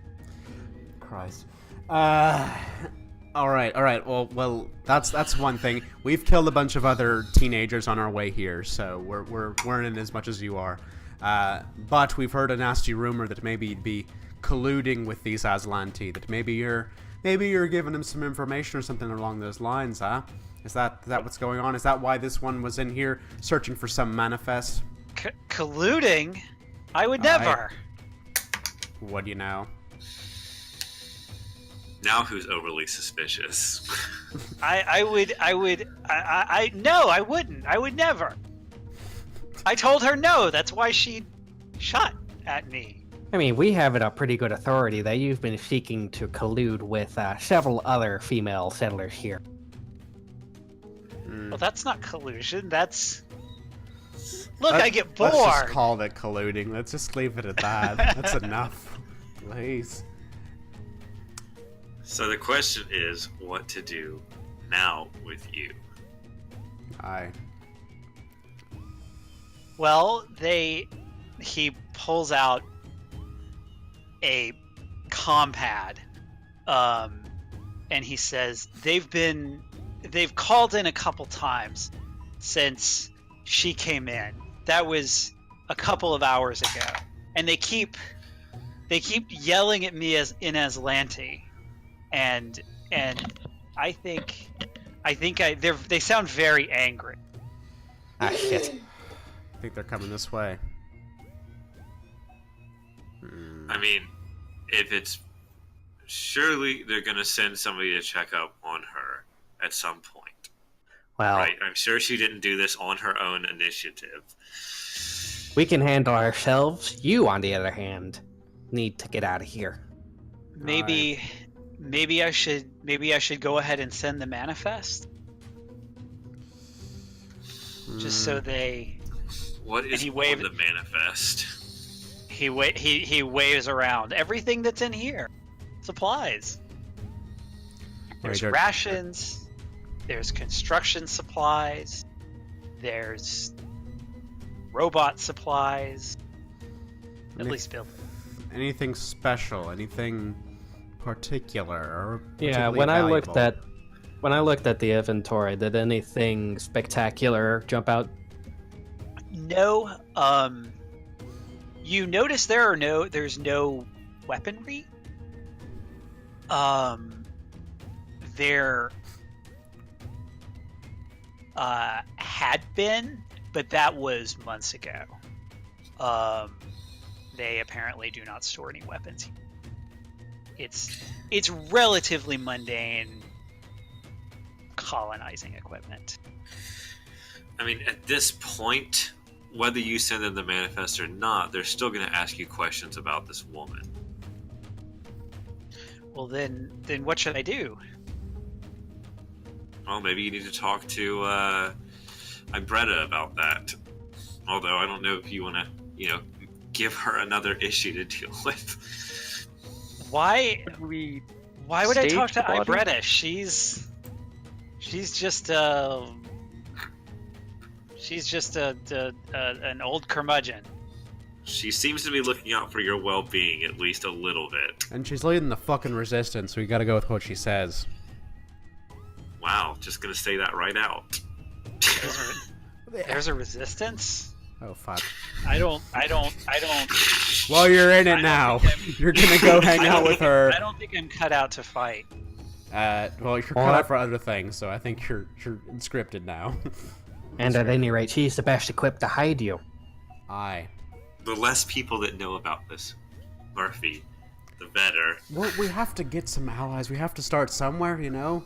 Christ. All right. Well, that's one thing. We've killed a bunch of other teenagers on our way here, so we're in as much as you are. But we've heard a nasty rumor that maybe you'd be colluding with these Aslanti. That maybe you're giving them some information or something along those lines, huh? Is that what's going on? Is that why this one was in here searching for some manifest? Colluding? I would never. What do you know? Now who's overly suspicious? No, I wouldn't. I would never. I told her no. That's why she shot at me. I mean, we have it a pretty good authority that you've been seeking to collude with several other female settlers here. Well, that's not collusion. That's... Look, I get bored. Let's just call it colluding. Let's just leave it at that. That's enough. Please. So the question is, what to do now with you? Well, he pulls out a compad, and he says they've called in a couple times since she came in. That was a couple of hours ago, and they keep they keep yelling at me as in Aslanti, and they sound very angry. Ah, shit. I think they're coming this way. I mean, if it's... Surely they're going to send somebody to check up on her at some point. Well, Right? I'm sure she didn't do this on her own initiative. we can handle ourselves. You, on the other hand, need to get out of here. Maybe I should go ahead and send the manifest, just so they. What is he on waved- the manifest? He waves around everything that's in here. Supplies. There's Right, rations. There's construction supplies. There's robot supplies. At least build. Anything special? Anything particular? Or Yeah, particularly when I looked at the inventory, did anything spectacular jump out? No. You notice there's no weaponry. There had been, but that was months ago. They apparently do not store any weapons. It's relatively mundane colonizing equipment. I mean, at this point, whether you send them the manifest or not, they're still going to ask you questions about this woman. Well, then what should I do? Well, maybe you need to talk to Ibretta about that. Although I don't know if you want to, give her another issue to deal with. Why We would I talk to Stage body? Ibretta? She's just an old curmudgeon. She seems to be looking out for your well-being at least a little bit. And she's leading the fucking resistance, so we gotta go with what she says. Wow, just gonna say that right out. There's a resistance. Oh fuck. I don't. Well, you're in I it don't now. think I'm- You're gonna go hang I out don't with think her. I don't think I'm cut out to fight. Well, you're cut out for other things, so I think you're scripted now. And at any rate, she's the best equipped to hide you. Aye. The less people that know about this, Murphy, the better. Well, we have to get some allies. We have to start somewhere, you know.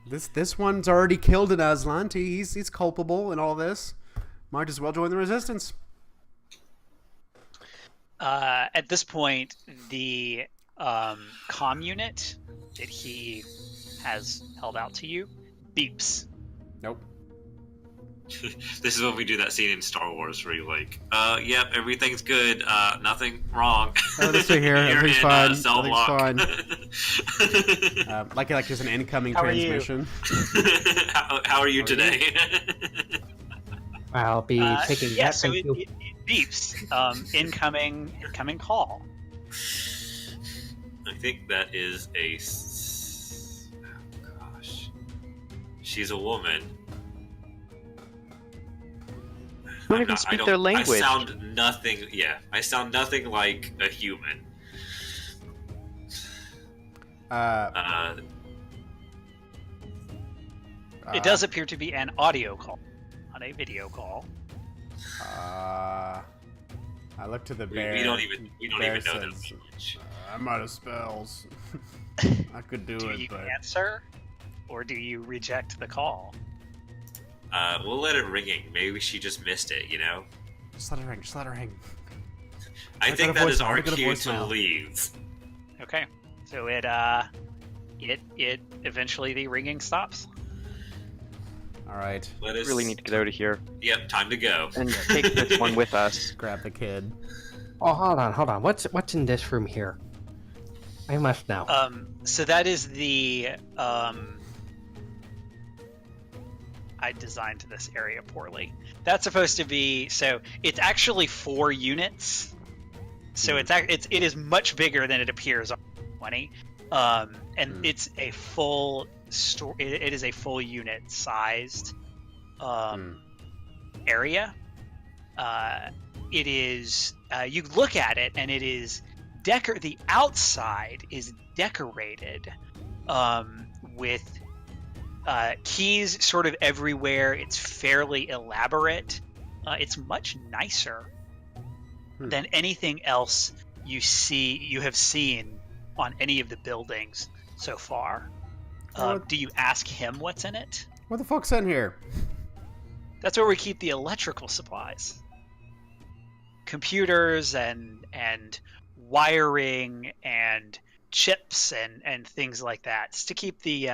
This one's already killed an Aslanti. He's culpable in all this. Might as well join the resistance. At this point, the comm unit that he has held out to you beeps. Nope. This is when we do that scene in Star Wars where you're like, yep, everything's good, nothing wrong. Oh, let's see here. You're Everything's in, fine. cell Everything's block. like there's an incoming How are you? transmission. how are you today? I'll be taking Yeah, that. so Thank it you. beeps. Incoming call. I think that is oh gosh. She's a woman. don't even speak their language. I sound nothing like a human. It does appear to be an audio call, not a video call. I look to the bear. We don't even Bear know their says, language. I'm out of spells. I could do Do it, you but answer, or do you reject the call? We'll let it ringing. Maybe she just missed it, you know? just let it ring. Just let it ring. I got think a that is voicemail, I our got a cue to voicemail. leave. Okay, so it eventually the ringing stops. All right, Let us Really need to get out of here Yep, time to go. and take this one with us. grab the kid. Oh, hold on. What's in this room here? I must know. So that is the I designed this area poorly. That's supposed to be it's actually 4 units. So it is much bigger than it appears on 20. And it's a full it is a full unit sized area. It is you look at it and it is the outside is decorated with keys sort of everywhere. It's fairly elaborate. It's much nicer than anything else you have seen on any of the buildings so far. Do you ask him what's in it? What the fuck's in here? That's where we keep the electrical supplies, computers and wiring and chips and things like that. It's to keep the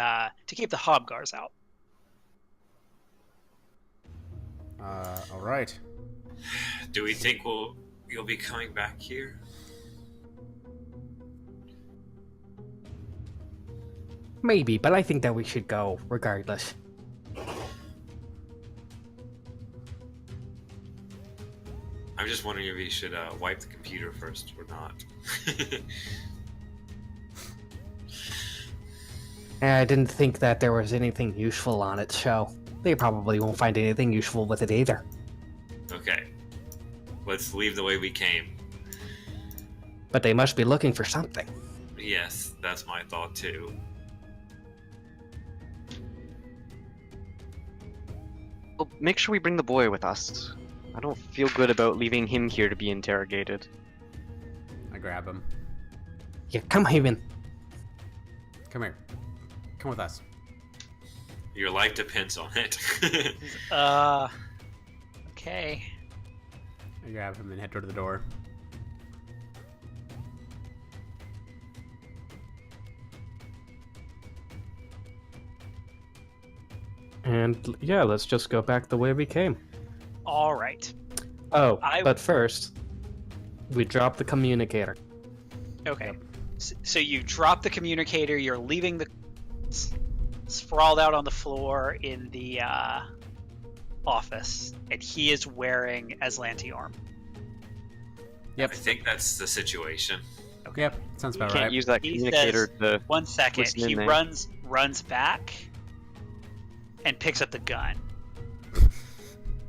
hobgars out. All right. Do we think you'll be coming back here? Maybe, but I think that we should go regardless. I'm just wondering if we should wipe the computer first or not. I didn't think that there was anything useful on it, so they probably won't find anything useful with it either. Okay. Let's leave the way we came. But they must be looking for something. Yes, that's my thought too. Well, make sure we bring the boy with us. I don't feel good about leaving him here to be interrogated. I grab him. Yeah, come Haven. Come here. Come with us. Your life depends on it. Okay. I grab him and head toward the door. And yeah, let's just go back the way we came. All right. Oh, but first, we drop the communicator. Okay. So you drop the communicator. You're leaving the sprawled out on the floor in the office, and he is wearing Aslanti arm. Yep. I think that's the situation. Okay. Yep. Sounds about Can't right. use that He communicator says, to... 1 second. listen in He there. runs back and picks up the gun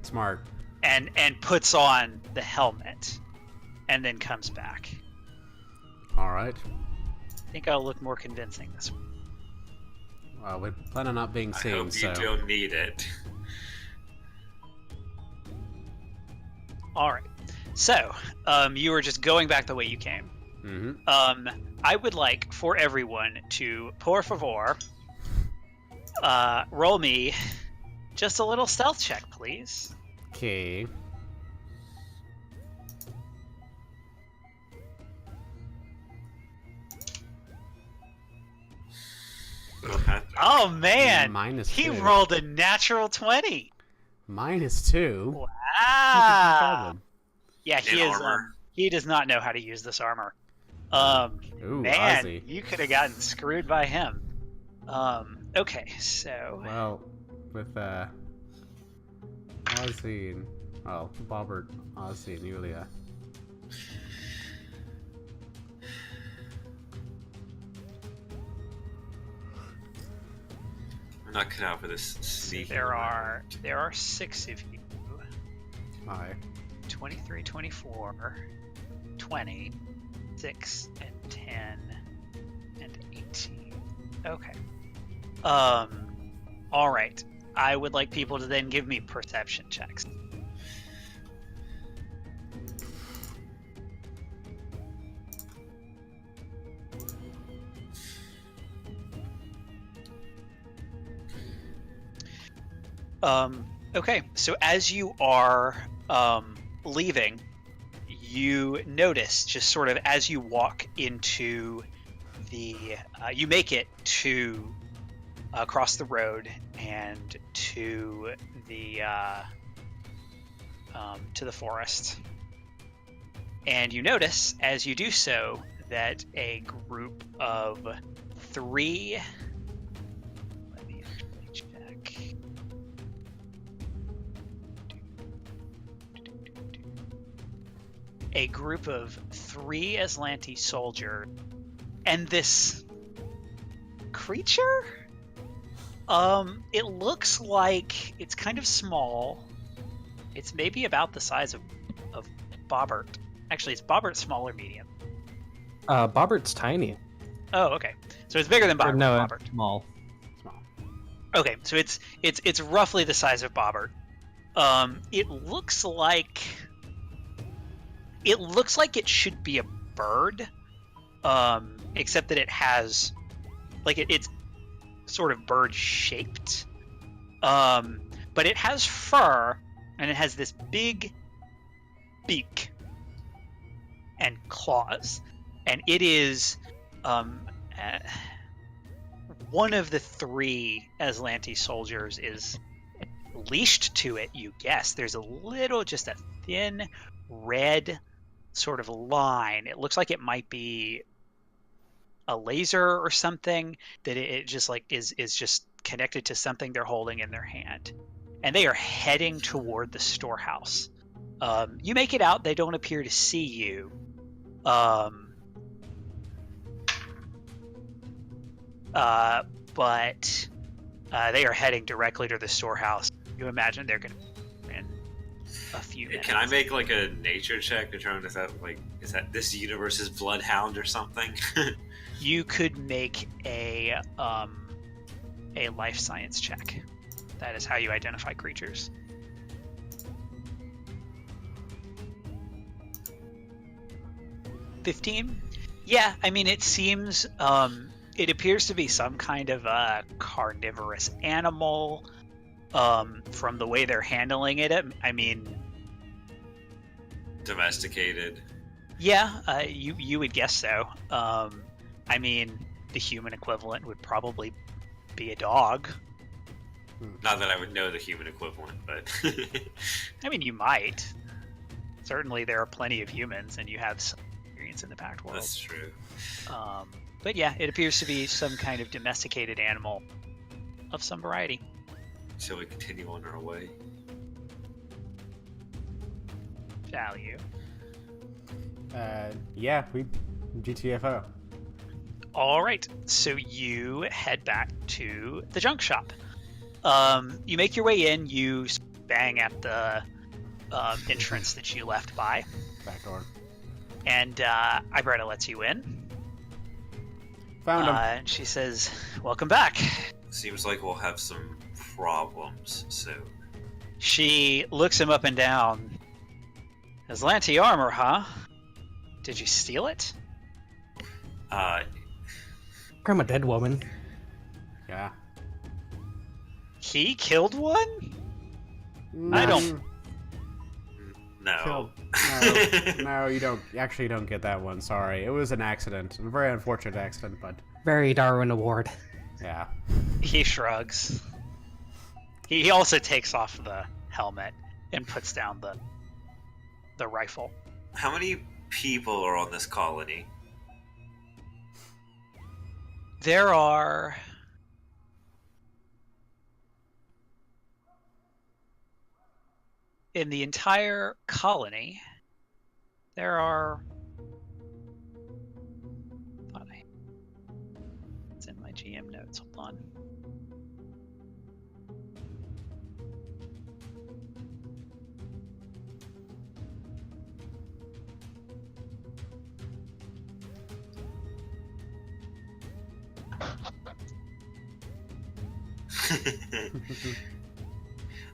Smart. and puts on the helmet and then comes back. All right. I think I'll look more convincing this one. Well, we plan on not being I seen, hope so. you don't need it. All right. So, you were just going back the way you came. Mm-hmm. I would like for everyone to, por favor, roll me just a little stealth check, please. Okay. Oh man, Minus he 2. rolled a natural 20. Minus 2. Wow. Yeah, he In is. armor. He does not know how to use this armor. Ooh, Man, Ozzy. you could have gotten screwed by him. Okay, so Well, with Ozzy and Bobbert, Ozzy and Yulia. I'm not cut out for this sneaking there around. are 6 of you. Hi. 23, 24, 20, 6, and 10, and 18. Okay. All right. I would like people to then give me perception checks. Okay, so as you are leaving, you notice just sort of as you walk into the, you make it to across the road and to the forest, and you notice as you do so that a group of 3. Let me actually check. A group of 3 Aslanti soldiers and this creature. It looks like it's kind of small. It's maybe about the size of Bobbert. Actually, it's Bobbert small or medium. Bobbert's tiny. Oh, okay. So it's bigger than Or no, Bobbert. small. Small. Okay, so it's roughly the size of Bobbert. It looks like it should be a bird, except that it has it's sort of bird shaped, but it has fur and it has this big beak and claws, and it is one of the 3 Aslanti soldiers is leashed to it. You guess there's just a thin red sort of line. It looks like it might be a laser or something that it just is just connected to something they're holding in their hand, and they are heading toward the storehouse. You make it out. They don't appear to see you. But they are heading directly to the storehouse. You imagine they're going to in a few minutes. Can I make like a nature check to determine is that this universe's bloodhound or something? You could make a life science check. That is how you identify creatures. 15? Yeah, I mean, it seems it appears to be some kind of a carnivorous animal. From the way they're handling it, I mean, Domesticated. Yeah, you would guess so. I mean, the human equivalent would probably be a dog. Not that I would know the human equivalent, but I mean, you might. Certainly, there are plenty of humans, and you have some experience in the Pact world. that's true. But yeah, it appears to be some kind of domesticated animal of some variety. Shall we continue on our way? Shall you? Yeah, we GTFO. All right, so you head back to the junk shop. You make your way in. You bang at the entrance that you left by, Back door. and Ibretta lets you in. Found him. And she says, "Welcome back." Seems like we'll have some problems soon. She looks him up and down. Aslanti armor, huh? Did you steal it? I'm a dead woman. Yeah. He killed one? I don't- No. No, you don't. Actually, you don't get that one. Sorry, it was an accident, a very unfortunate accident, but Very Darwin Award. yeah. He shrugs. He also takes off the helmet and puts down the rifle. How many people are on this colony? There are... In the entire colony, there are... It's in my GM notes. Hold on.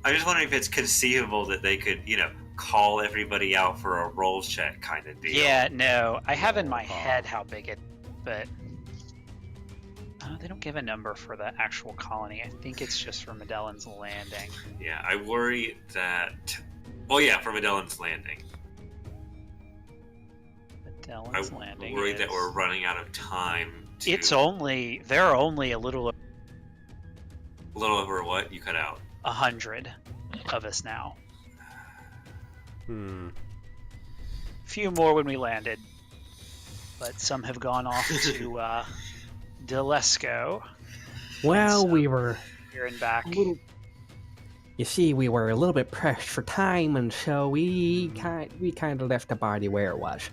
I'm just wondering if it's conceivable that they could, call everybody out for a roll check kind of deal. Yeah, no. I have in my head how big it... But... they don't give a number for the actual colony. I think it's just for Madelon's Landing. Yeah, I worry that... Well, yeah, for Madelon's Landing. Madelon's Landing worry is... that we're running out of time to... It's only... There are only a little... A little over what? You cut out. 100 of us now. Few more when we landed, but some have gone off to Delesco. Well, So- we were Here and back. You see, we were a little bit pressed for time, and so we kind of left the party where it was.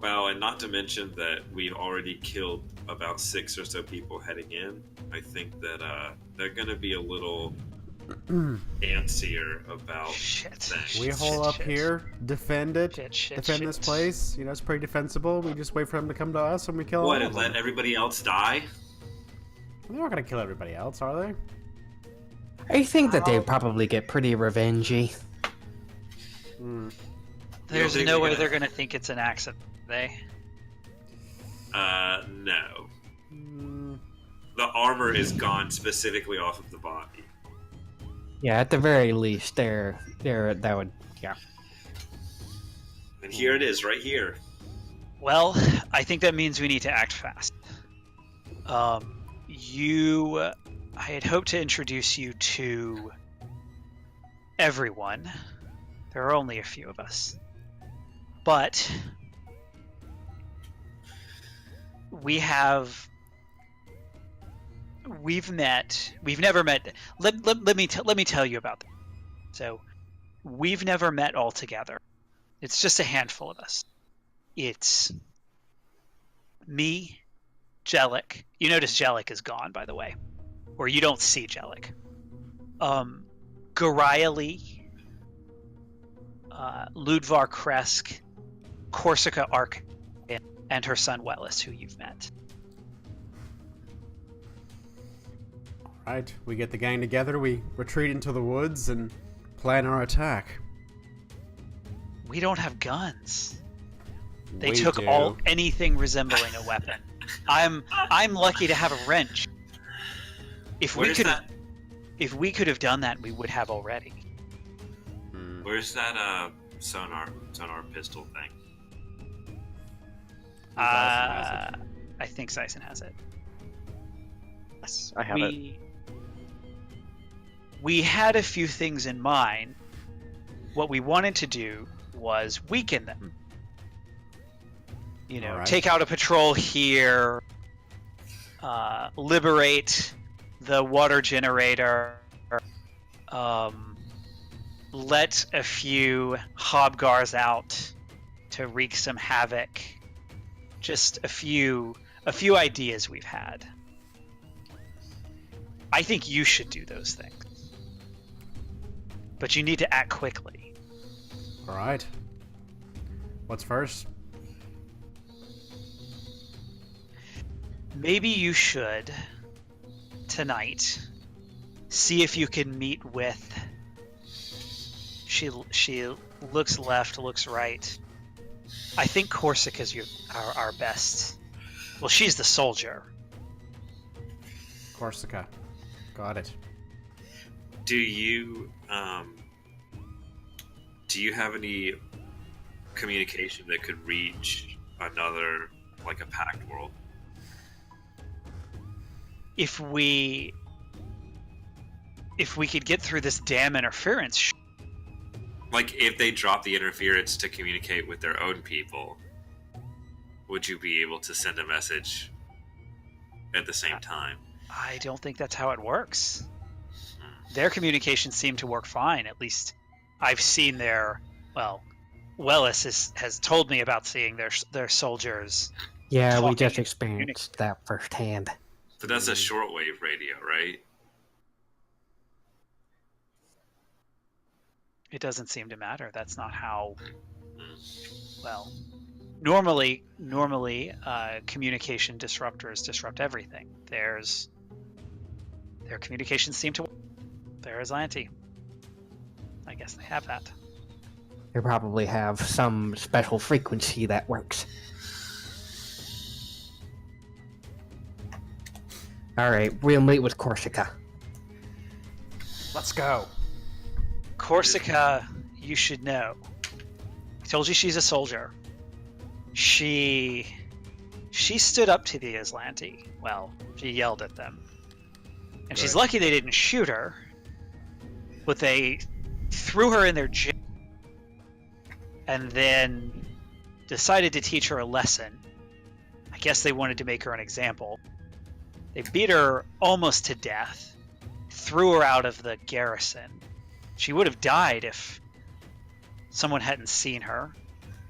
Well, and not to mention that we've already killed about 6 or so people heading in. I think that they're going to be a little antsier about Shit. things. We hole up shit. here, defend it, Shit. defend this place. You know, it's pretty defensible. We just wait for him to come to us and we kill What, all and of let them. everybody else die? They're not gonna kill everybody else, are they? I think that they'd probably get pretty revengey. There's think no they're way gonna- they're gonna think it's an accident. They. No. The armor is gone specifically off of the body. Yeah, at the very least, that would, yeah. And here it is, right here. Well, I think that means we need to act fast. I had hoped to introduce you to everyone. There are only a few of us. But we've never met. Let me tell you about that. So, we've never met all together. It's just a handful of us. It's me, Jellic. You notice Jellic is gone, by the way. Or you don't see Jellic. Goriali, Ludvar Kresk, Corsica Ark, and her son Wellis, who you've met. Right, we get the gang together, we retreat into the woods and plan our attack. We don't have guns. They We took do. anything resembling a weapon. I'm lucky to have a wrench. If we Where's could that? if we could have done that, we would have already. Where's that sonar pistol thing? I think Sison has it. Yes, I have it. We had a few things in mind. What we wanted to do was weaken them. You know, Alright. take out a patrol here, liberate the water generator, let a few hobgars out to wreak some havoc. Just a few ideas we've had. I think you should do those things. But you need to act quickly. Alright. What's first? Maybe you should, tonight, see if you can meet with... She looks left, looks right. I think Corsica's our best. Well, she's the soldier. Corsica. Got it. Do you have any communication that could reach another, like a packed world? If we could get through this damn interference, Like, if they drop the interference to communicate with their own people, would you be able to send a message at the same time? I don't think that's how it works. Their communications seem to work fine. At least I've seen their... Well, Wellis has told me about seeing their soldiers. Yeah, we Talking just and experienced that firsthand. But that's a shortwave radio, right? It doesn't seem to matter. That's not how... Well, normally, communication disruptors disrupt everything. Their communications seem to... There is Lanty. I guess they have that. They probably have some special frequency that works. Alright, we'll meet with Corsica. Let's go. Corsica, you should know. I told you she's a soldier. She stood up to the Aslanti. Well, she yelled at them. And she's Right. lucky they didn't shoot her. But they threw her in their jail. And then decided to teach her a lesson. I guess they wanted to make her an example. They beat her almost to death. Threw her out of the garrison. She would have died if someone hadn't seen her,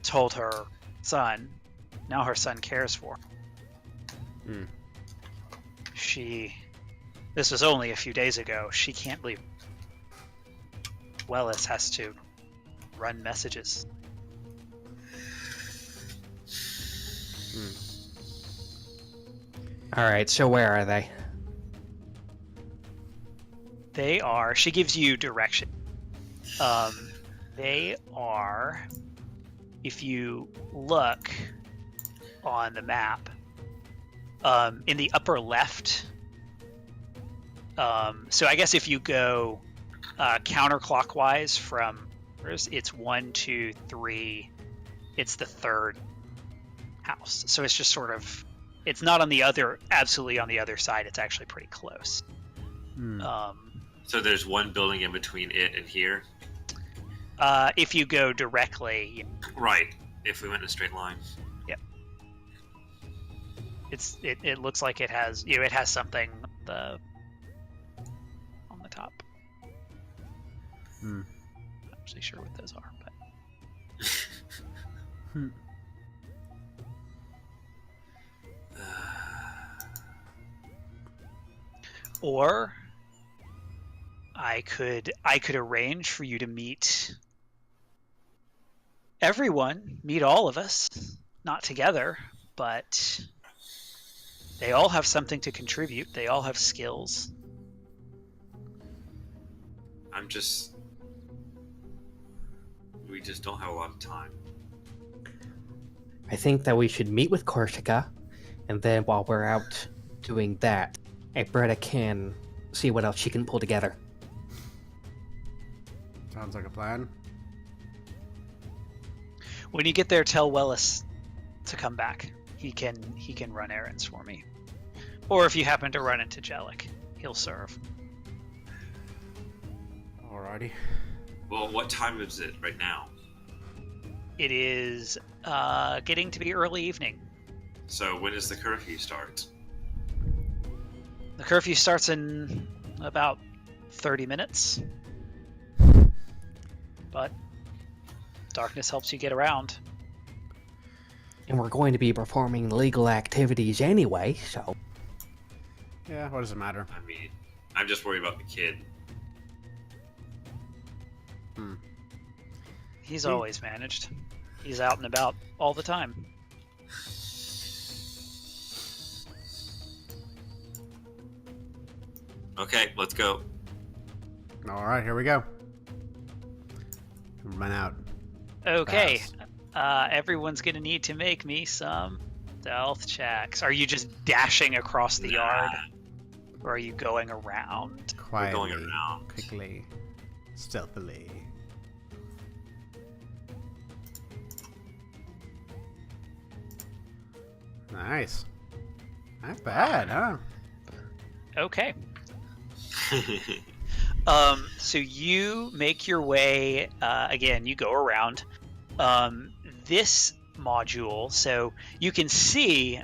told her son. Now her son cares for her. This was only a few days ago. She can't leave. Wellis has to run messages. All right, so where are they? They are. She gives you direction. They are. If you look on the map, in the upper left. So I guess if you go counterclockwise from, it's 1, 2, 3. It's the third house. So it's just sort of. It's not on the other, absolutely on the other side. It's actually pretty close. So there's one building in between it and here? If you go directly. Right. If we went in a straight line. Yeah. It looks like it has, it has something on the top. Not actually sure what those are, but. Or I could arrange for you to meet everyone, meet all of us, not together, but they all have something to contribute. They all have skills. We just don't have a lot of time. I think that we should meet with Corsica, and then while we're out doing that, Bretta can see what else she can pull together. Sounds like a plan. When you get there, tell Wellis to come back. He can run errands for me. Or if you happen to run into Jellic, he'll serve. Alrighty. Well, what time is it right now? It is getting to be early evening. So when does the curfew start? The curfew starts in about 30 minutes. But darkness helps you get around. And we're going to be performing legal activities anyway, so... Yeah, what does it matter? I mean, I'm just worried about the kid. He's always managed. He's out and about all the time. Okay, let's go. Alright, here we go. Run out. Okay. Fast. Everyone's going to need to make me some stealth checks. Are you just dashing across the yard? Or are you going around? Quietly, going around. quickly, stealthily. Nice. Not bad, huh? Okay. So you make your way, again, you go around. This module, so you can see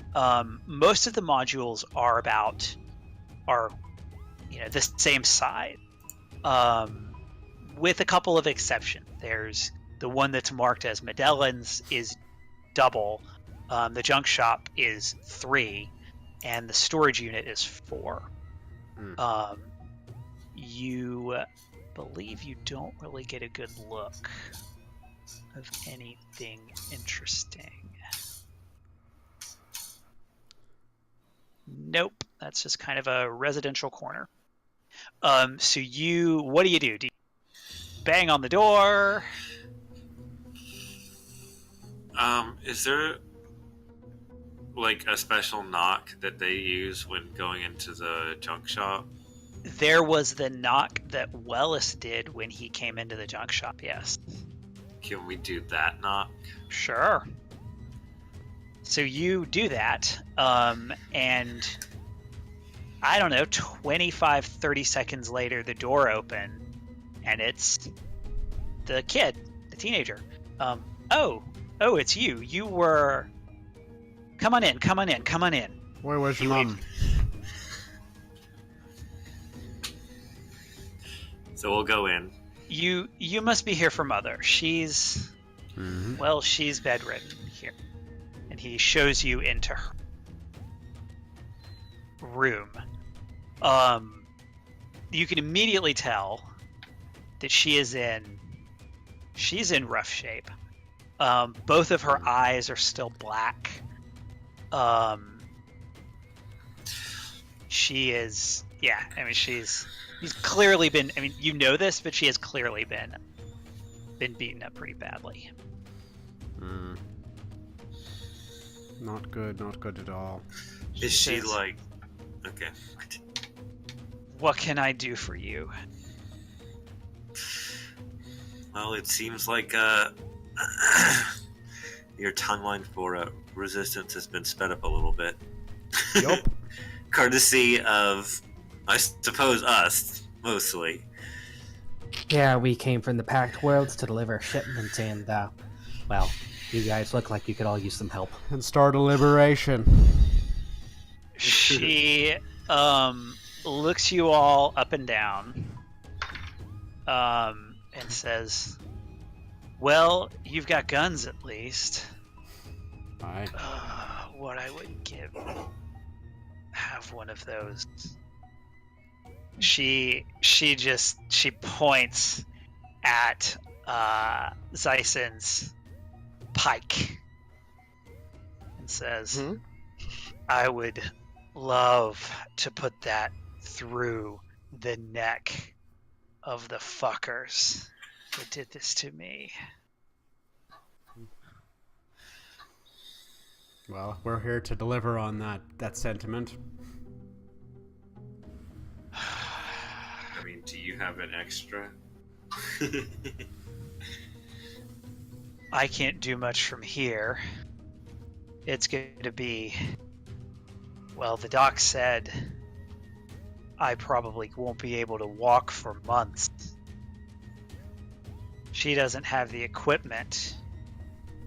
most of the modules are the same size, with a couple of exceptions. There's the one that's marked as Madelon's is double, the junk shop is 3, and the storage unit is 4. You believe you don't really get a good look of anything interesting. Nope, that's just kind of a residential corner. So what do? Do you bang on the door? Is there like a special knock that they use when going into the junk shop? There was the knock that Wellis did when he came into the junk shop, yes. Can we do that knock? Sure. So you do that, and I don't know, 25, 30 seconds later, the door opened, and it's the kid, the teenager. Oh, it's you. You were... Come on in. Where's your mom? So we'll go in. You must be here for Mother. She's... Well, she's bedridden here. And he shows you into her room. You can immediately tell that she's in rough shape. Both of her eyes are still black. She is, yeah, I mean, she's clearly been, I mean, you know this, but she has clearly been beaten up pretty badly. Not good at all. Is she says, like... Okay. what can I do for you? Well, it seems like your timeline for resistance has been sped up a little bit. Yup. Courtesy of, I suppose, us, mostly. Yeah, we came from the Pact Worlds to deliver shipments, and, well, you guys look like you could all use some help. And start a liberation. She looks you all up and down and says, well, you've got guns at least. Aye. What I would have one of those. She points at Zyson's pike and says, I would love to put that through the neck of the fuckers that did this to me. Well, we're here to deliver on that sentiment. I mean, do you have an extra? I can't do much from here. It's going to be... Well, the doc said I probably won't be able to walk for months. She doesn't have the equipment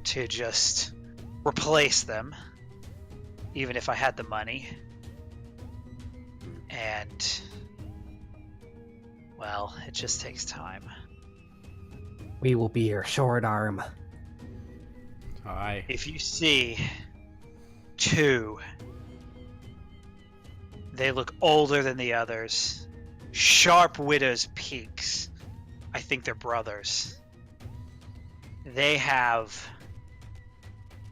to just replace them, even if I had the money. And, well, it just takes time. We will be your short arm. Aye. If you see two, they look older than the others. Sharp widow's peaks. I think they're brothers.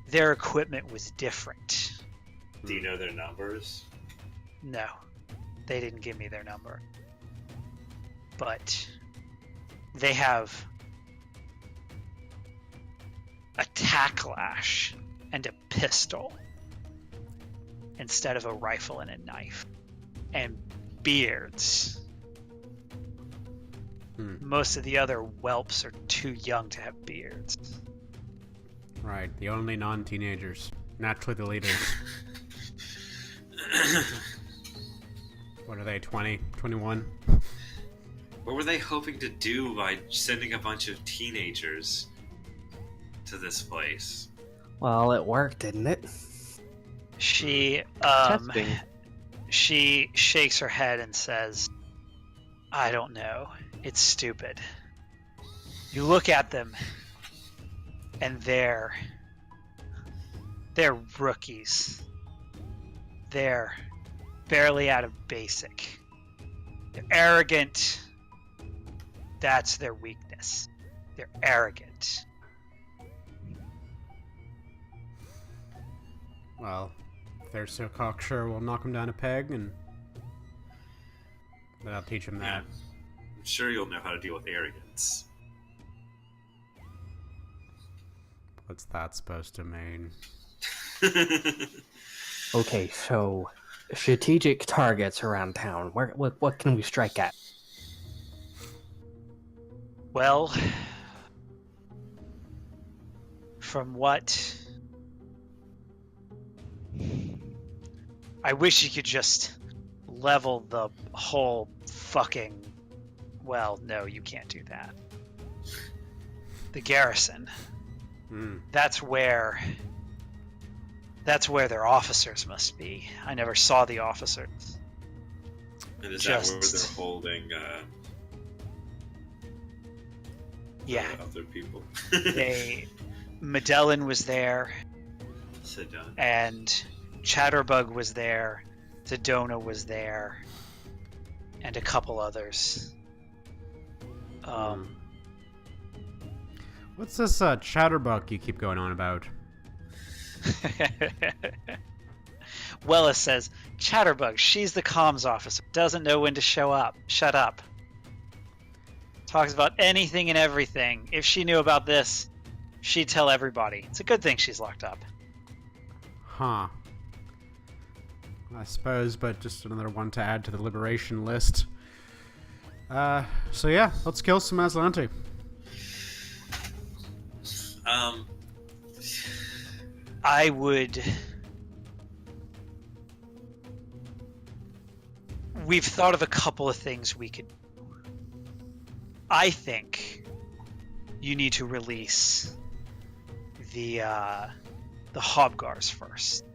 Their equipment was different. Do you know their numbers? No, they didn't give me their number. But they have a tacklash and a pistol instead of a rifle and a knife. And beards. Most of the other whelps are too young to have beards. Right, the only non-teenagers. Naturally the leaders. What are they, 20, 21? What were they hoping to do by sending a bunch of teenagers to this place? Well, it worked, didn't it? She Testing. she shakes her head and says, I don't know. It's stupid. You look at them and they're rookies. They're barely out of basic. They're arrogant. That's their weakness. They're arrogant. Well, if they're so cocksure, we'll knock them down a peg and then I'll teach them that. I'm sure you'll know how to deal with arrogance. What's that supposed to mean? Okay, so strategic targets around town. What can we strike at? Well, from what... I wish you could just level the whole fucking... Well, no, you can't do that. The garrison. That's where their officers must be. I never saw the officers. And is that where they're holding Yeah. other people? Madelon was there, Sit down. and Chatterbug was there, Sedona was there, and a couple others. What's this chatterbuck you keep going on about? Wella says, Chatterbug, she's the comms officer. Doesn't know when to show up. Shut up. Talks about anything and everything. If she knew about this, she'd tell everybody. It's a good thing she's locked up. Huh. I suppose, but just another one to add to the liberation list. So yeah, let's kill some Aslanti. I would... We've thought of a couple of things we could... I think you need to release the Hobgars first.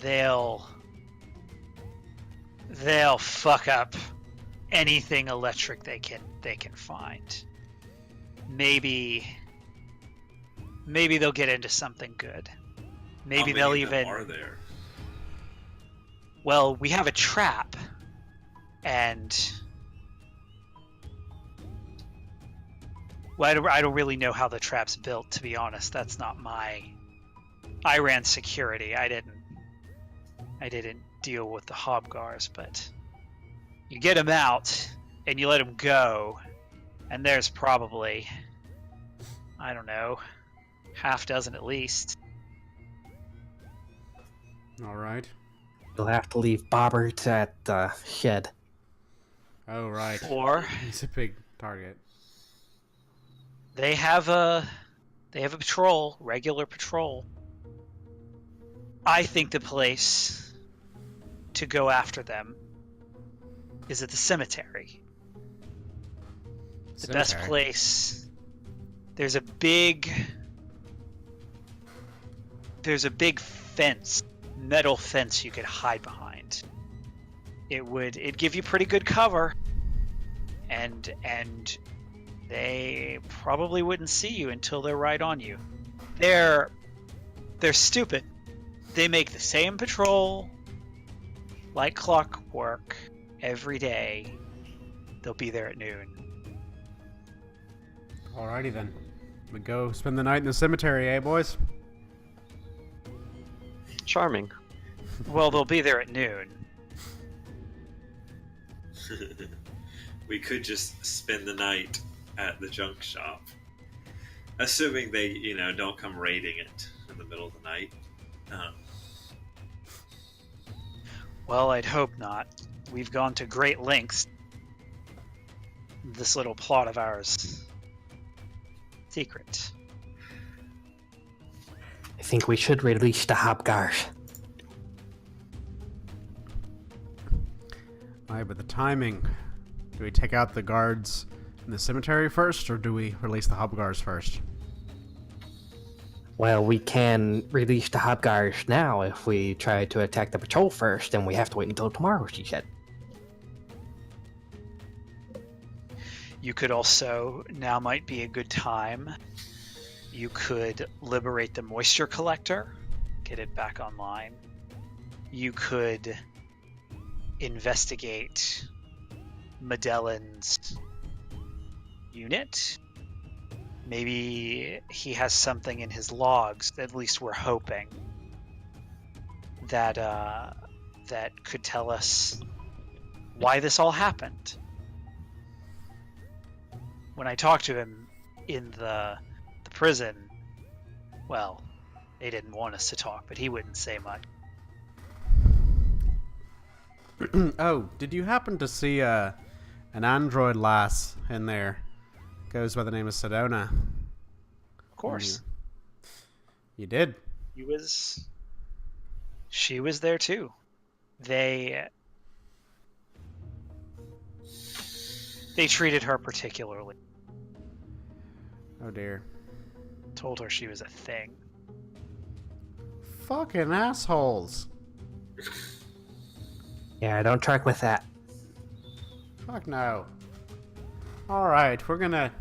They'll fuck up anything electric they can find. Maybe they'll get into something good. Maybe they'll even... How many of them are there? Well, we have a trap, and well, I don't really know how the trap's built, to be honest. That's not my... I ran security. I didn't deal with the Hobgars, but you get them out and you let them go, and there's probably, I don't know, half dozen at least. All right. You'll have to leave Bobbert at the shed. Oh, right. Or He's a big target. they have a patrol, regular patrol. I think the place to go after them is at the cemetery. The best place. There's a big fence, metal fence you could hide behind. It'd give you pretty good cover, and they probably wouldn't see you until they're right on you. They're stupid. They make the same patrol like clockwork every day. They'll be there at noon. Alrighty then. We go spend the night in the cemetery, eh, boys? Charming. Well, they'll be there at noon. We could just spend the night at the junk shop, assuming they, don't come raiding it in the middle of the night. Well, I'd hope not. We've gone to great lengths. This little plot of ours. Secret. I think we should release the Hobgars. Aye, but the timing. Do we take out the guards in the cemetery first, or do we release the Hobgars first? Well, we can release the Hobgars now if we try to attack the patrol first, and we have to wait until tomorrow, she said. You could also, now might be a good time, you could liberate the moisture collector, get it back online. You could investigate Madelon's unit. Maybe he has something in his logs, at least we're hoping, that could tell us why this all happened. When I talked to him in the prison, well, they didn't want us to talk, but he wouldn't say much. Oh, did you happen to see an android lass in there? Goes by the name of Sedona. Of course. You did? She was there too. They treated her particularly. Oh dear. Told her she was a thing. Fucking assholes. Yeah, don't track with that. Fuck no. Alright, we're gonna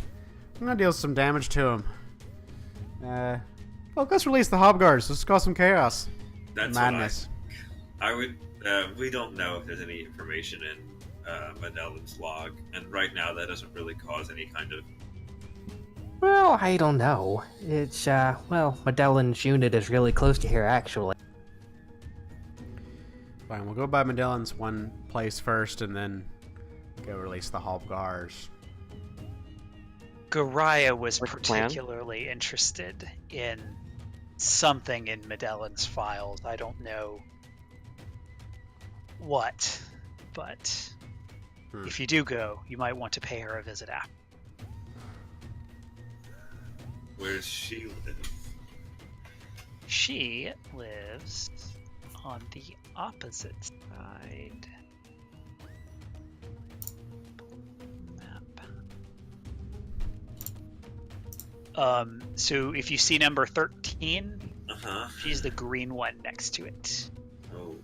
deal some damage to him. Well, let's release the Hobgars. Let's cause some chaos. That's Madness. what I would. We don't know if there's any information in Madelon's log, and right now that doesn't really cause any kind of. Well, I don't know. It's, Madelon's unit is really close to here, actually. Fine, we'll go by Madelon's one place first, and then go release the Hobgars. Gariah was What's the plan? particularly interested in something in Madelon's files. I don't know what, but if you do go, you might want to pay her a visit after. Where does she live? She lives on the opposite side. Map. So if you see number 13, she's the green one next to it. Oh.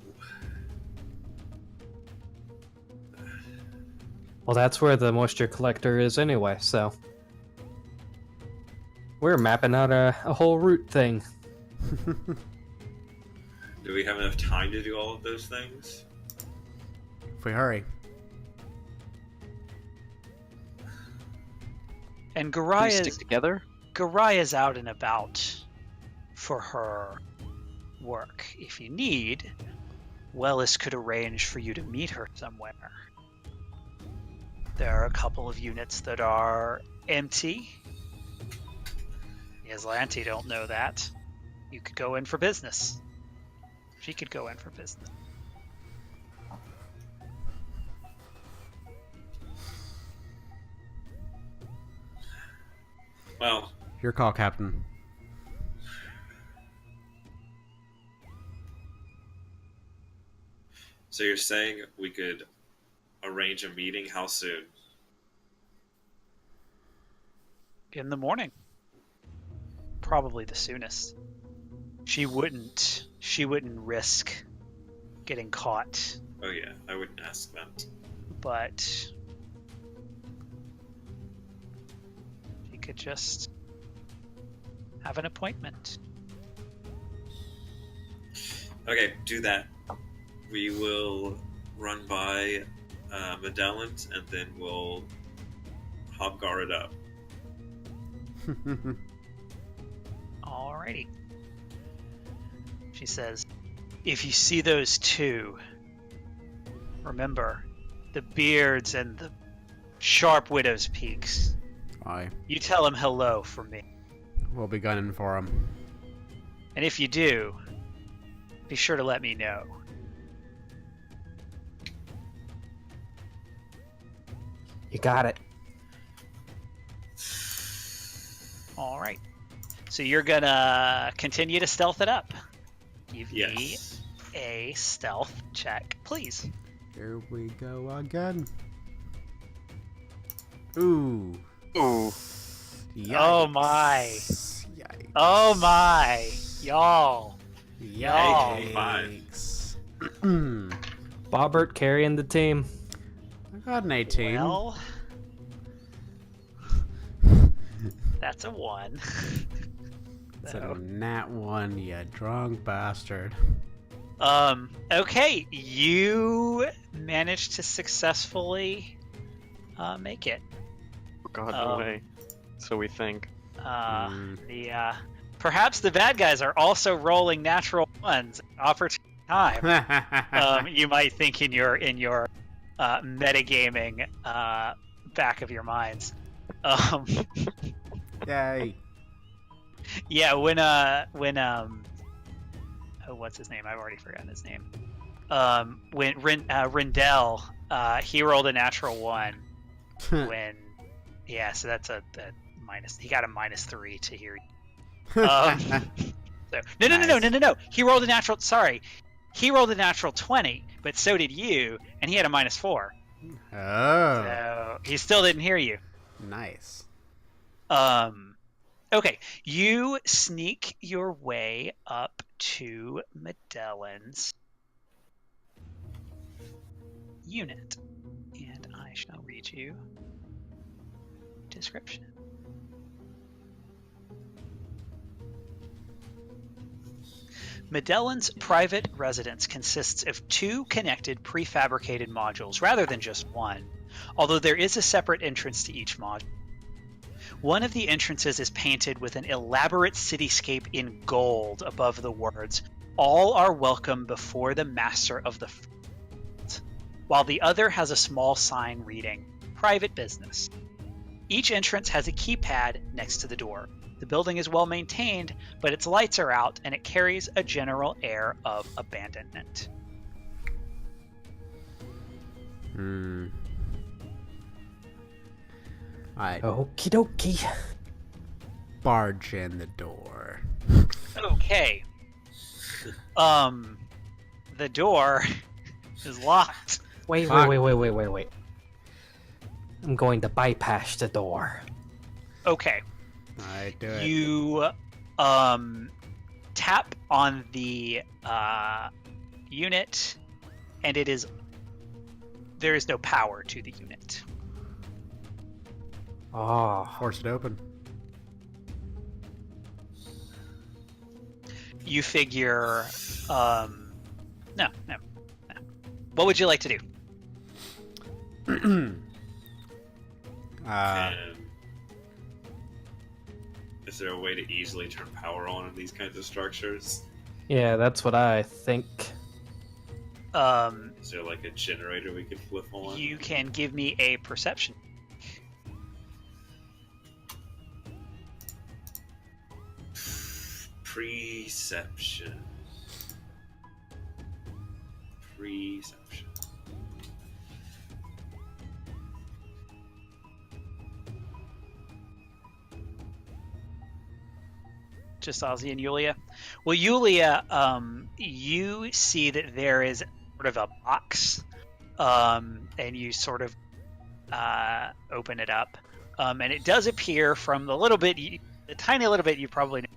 Well, that's where the moisture collector is anyway, so... We're mapping out a whole route thing. Do we have enough time to do all of those things? If we hurry. And Can we stick Gariah's together? out and about for her work. If you need, Wellis could arrange for you to meet her somewhere. There are a couple of units that are empty. The Aslanti don't know that. You could go in for business. She could go in for business. Well, Your call, Captain. so you're saying we could arrange a meeting? How soon? In the morning. Probably the soonest. She wouldn't risk getting caught, Oh yeah, I wouldn't ask that. but she could just have an appointment. Okay, do that. We will run by Madelon's, and then we'll Hobgar it up. Alrighty. She says, if you see those two, remember the beards and the sharp widow's peaks. Aye. You tell them hello from me. We'll be gunning for him. And if you do, be sure to let me know. You got it. Alright. So you're gonna continue to stealth it up. Give me Yes. a stealth check, please. Here we go again. Ooh. Ooh. Yikes. Oh my. Yikes. Oh my. Y'all. Yikes. Bobbert carrying the team. I got an 18. Well, that's a 1. It's a nat 1, you drunk bastard. Okay, you managed to successfully make it. Oh God, no way. So we think. Perhaps the bad guys are also rolling natural ones at opportune time. You might think in your metagaming back of your minds. Yay. Yeah, when what's his name? I've already forgotten his name. When Rindell, he rolled a natural 1. So that's a minus. He got a -3 to hear. So no. He rolled a natural. Sorry, he rolled a natural 20, but so did you, and he had a -4. Oh. So he still didn't hear you. Nice. Okay, you sneak your way up to Madelon's unit, and I shall read you description. Madelon's private residence consists of 2 connected prefabricated modules rather than just one, although there is a separate entrance to each module. One of the entrances is painted with an elaborate cityscape in gold above the words, "All are welcome before the master of the field," while the other has a small sign reading, "Private Business." Each entrance has a keypad next to the door. The building is well maintained, but its lights are out and it carries a general air of abandonment. I Okie dokie. barge in the door. Okay. The door is locked. Wait. Fuck. I'm going to bypass the door. Okay. I do it. You tap on the unit, and there is no power to the unit. Oh. Force it open. You figure, no. What would you like to do? Is there a way to easily turn power on in these kinds of structures? Yeah, that's what I think. Is there like a generator we could flip on? You can give me a perception. Perception. Just Ozzy and Yulia. Well, Yulia, you see that there is sort of a box, and you sort of open it up, and it does appear from the tiny little bit you probably know.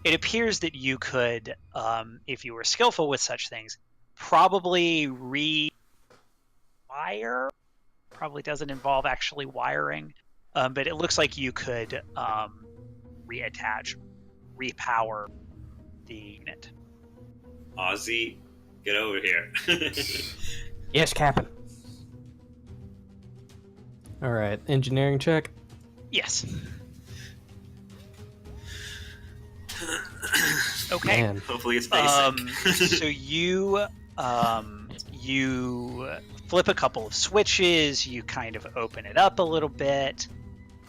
It appears that you could, if you were skillful with such things, probably rewire. Probably doesn't involve actually wiring, but it looks like you could reattach, repower the unit. Ozzy, get over here. Yes, Captain. All right, engineering check. Yes. Okay. Man. Hopefully it's basic. So you flip a couple of switches, you kind of open it up a little bit,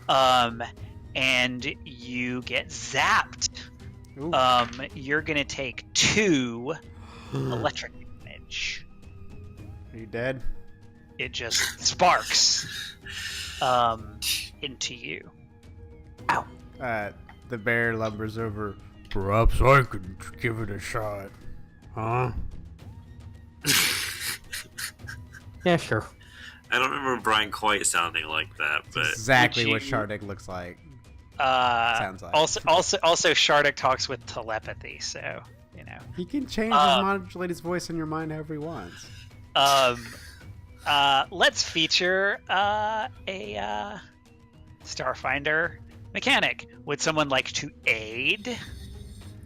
and you get zapped. Ooh. You're gonna take 2 electric damage. Are you dead? It just sparks into you. Ow. The bear lumbers over. Perhaps I could give it a shot. Huh? Yeah, sure. I don't remember Brian quite sounding like that, but Exactly Would what you- Shardik looks like. Sounds like. Also, Shardik talks with telepathy, so you know. He can change modulate his voice in your mind however he wants. Let's feature a Starfinder mechanic. Would someone like to aid?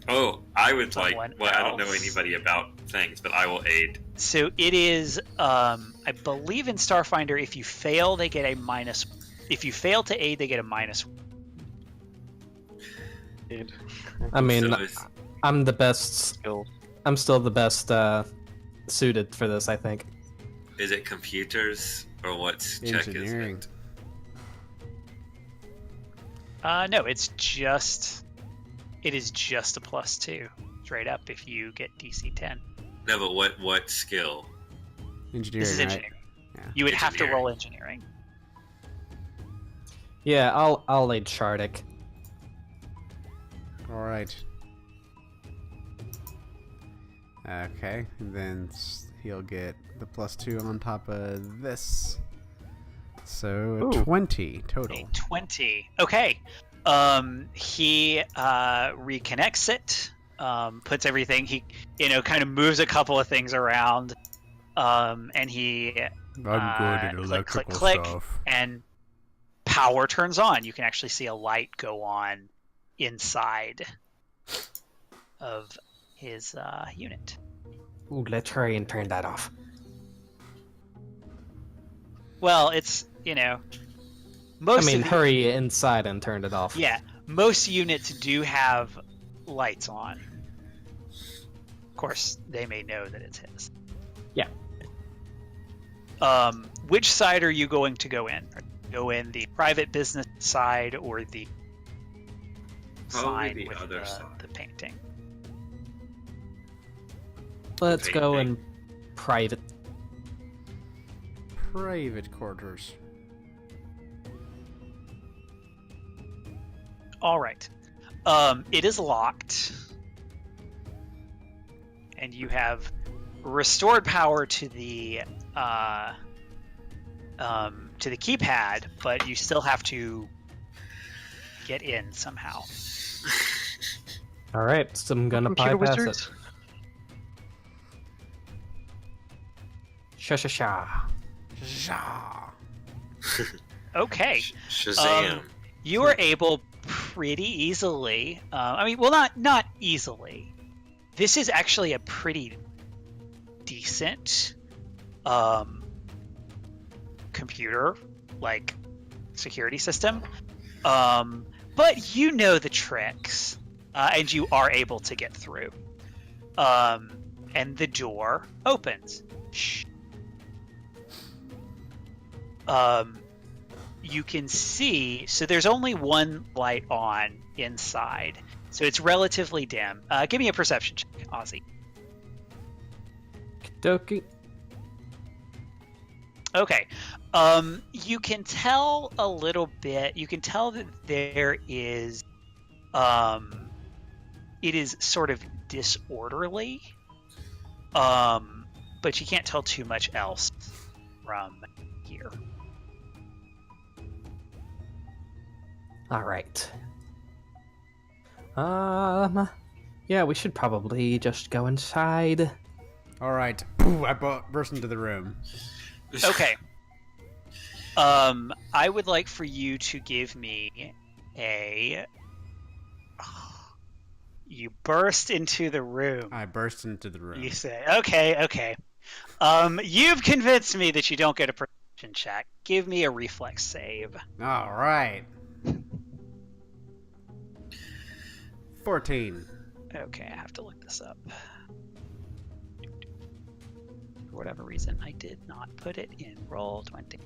I would like. Someone Well, I don't know else. anybody about things, but I will aid. So it is, I believe in Starfinder, if you fail, they get a minus. If you fail to aid, they get a minus. I mean, So it's- I'm the best. Skilled. I'm still the best suited for this, I think. is it computers or what's check is Engineering. it? No, it is just a +2, straight up. If you get DC 10, No, but what skill? Engineering, this is right? engineering. Yeah. You would have to Engineering. roll engineering. Yeah, I'll aid Shardik. All right. Okay, and then he'll get the +2 on top of this. So a Ooh. 20 total. A 20. Okay. He reconnects it, puts everything. He, kind of moves a couple of things around, and he I'm good at click, electrical click, stuff. and power turns on. You can actually see a light go on inside of his unit. Ooh, let's hurry and turn that off. Well, it's most. I mean, of the, hurry inside and turn it off. Yeah, most units do have lights on. Of course, they may know that it's his. Yeah. Which side are you going to go in? Go in the private business side or the Probably sign the with other side. the painting? Let's go Painting. in private. Private quarters. All right. It is locked, and you have restored power to the keypad, but you still have to get in somehow. All right, so I'm gonna Computer bypass wizards? it. Sha. Ja. Okay. Shazam. You are able pretty easily. Not easily. This is actually a pretty decent computer, like security system. But you know the tricks, and you are able to get through. And the door opens. Shh. You can see, so there's only one light on inside, so it's relatively dim. Give me a perception check, Ozzy. Dokie. Okay. You can tell a little bit. You can tell that there is, it is sort of disorderly. But you can't tell too much else from here. All right. Yeah, we should probably just go inside. All right. Ooh, I burst into the room. Okay. I would like for you to give me a. You burst into the room. I burst into the room. You say, okay. You've convinced me that you don't get a perception check. Give me a reflex save. All right. 14. Okay, I have to look this up. For whatever reason, I did not put it in Roll20.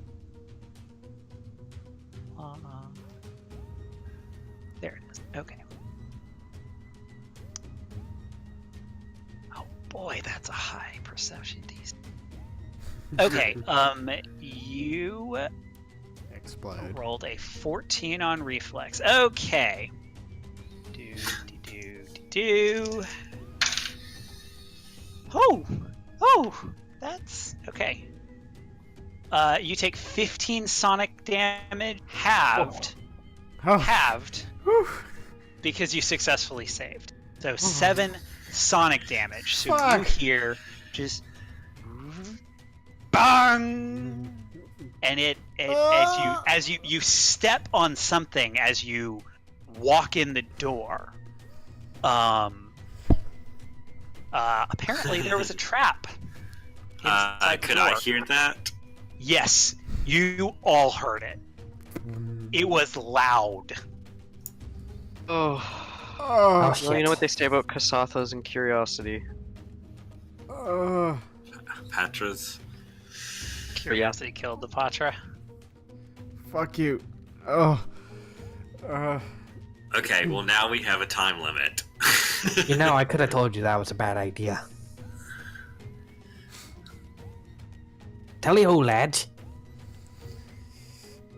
There it is. Okay. Oh boy, that's a high perception DC. Okay, you Explode. rolled a 14 on reflex. Okay. Do. Oh, that's okay. You take 15 sonic damage, halved, Oh. Whew. because you successfully saved. So 7 sonic damage. So you Fuck. hear just bang, and it as you step on something as you walk in the door. Apparently there was a trap. inside the Could door. I hear that? Yes, you all heard it. It was loud. Oh. Oh. Well, shit. you know what they say about Kasathas and curiosity. Patras. Curiosity killed the Patra. Fuck you. Oh. Okay, well now we have a time limit. You know, I could have told you that was a bad idea. Tally-ho, lads.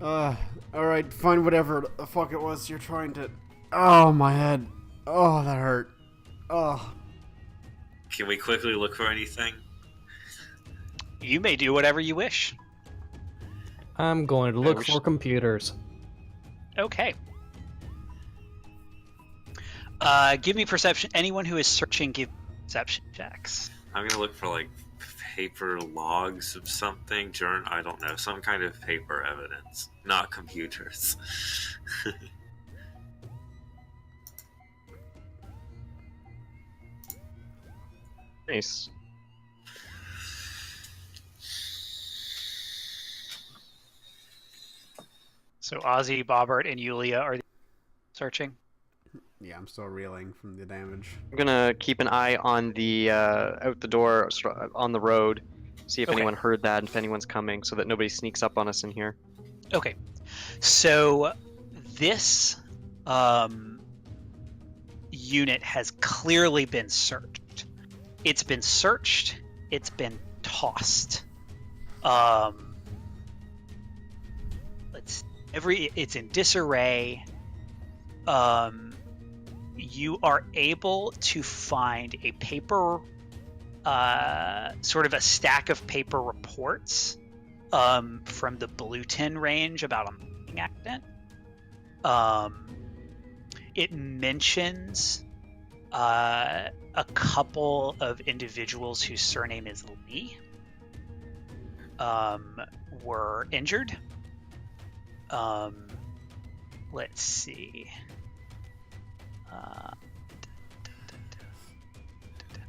Alright, fine, whatever the fuck it was you're trying to... Oh, my head. Oh, that hurt. Oh. Can we quickly look for anything? You may do whatever you wish. I'm going to look we for should- computers. Okay. Give me perception. Anyone who is searching, give perception checks. I'm gonna look for like paper logs of something, I don't know, some kind of paper evidence, not computers. Nice. So Ozzy, Bobbert, and Yulia are searching. Yeah, I'm still reeling from the damage. I'm gonna keep an eye on the out the door on the road, see if Okay. anyone heard that, and if anyone's coming, so that nobody sneaks up on us in here. Okay. So this unit has clearly been searched. It's been searched. It's been tossed. It's in disarray. You are able to find a paper, sort of a stack of paper reports from the Blue Tin range about a mining accident. It mentions a couple of individuals whose surname is Lee were injured. Let's see.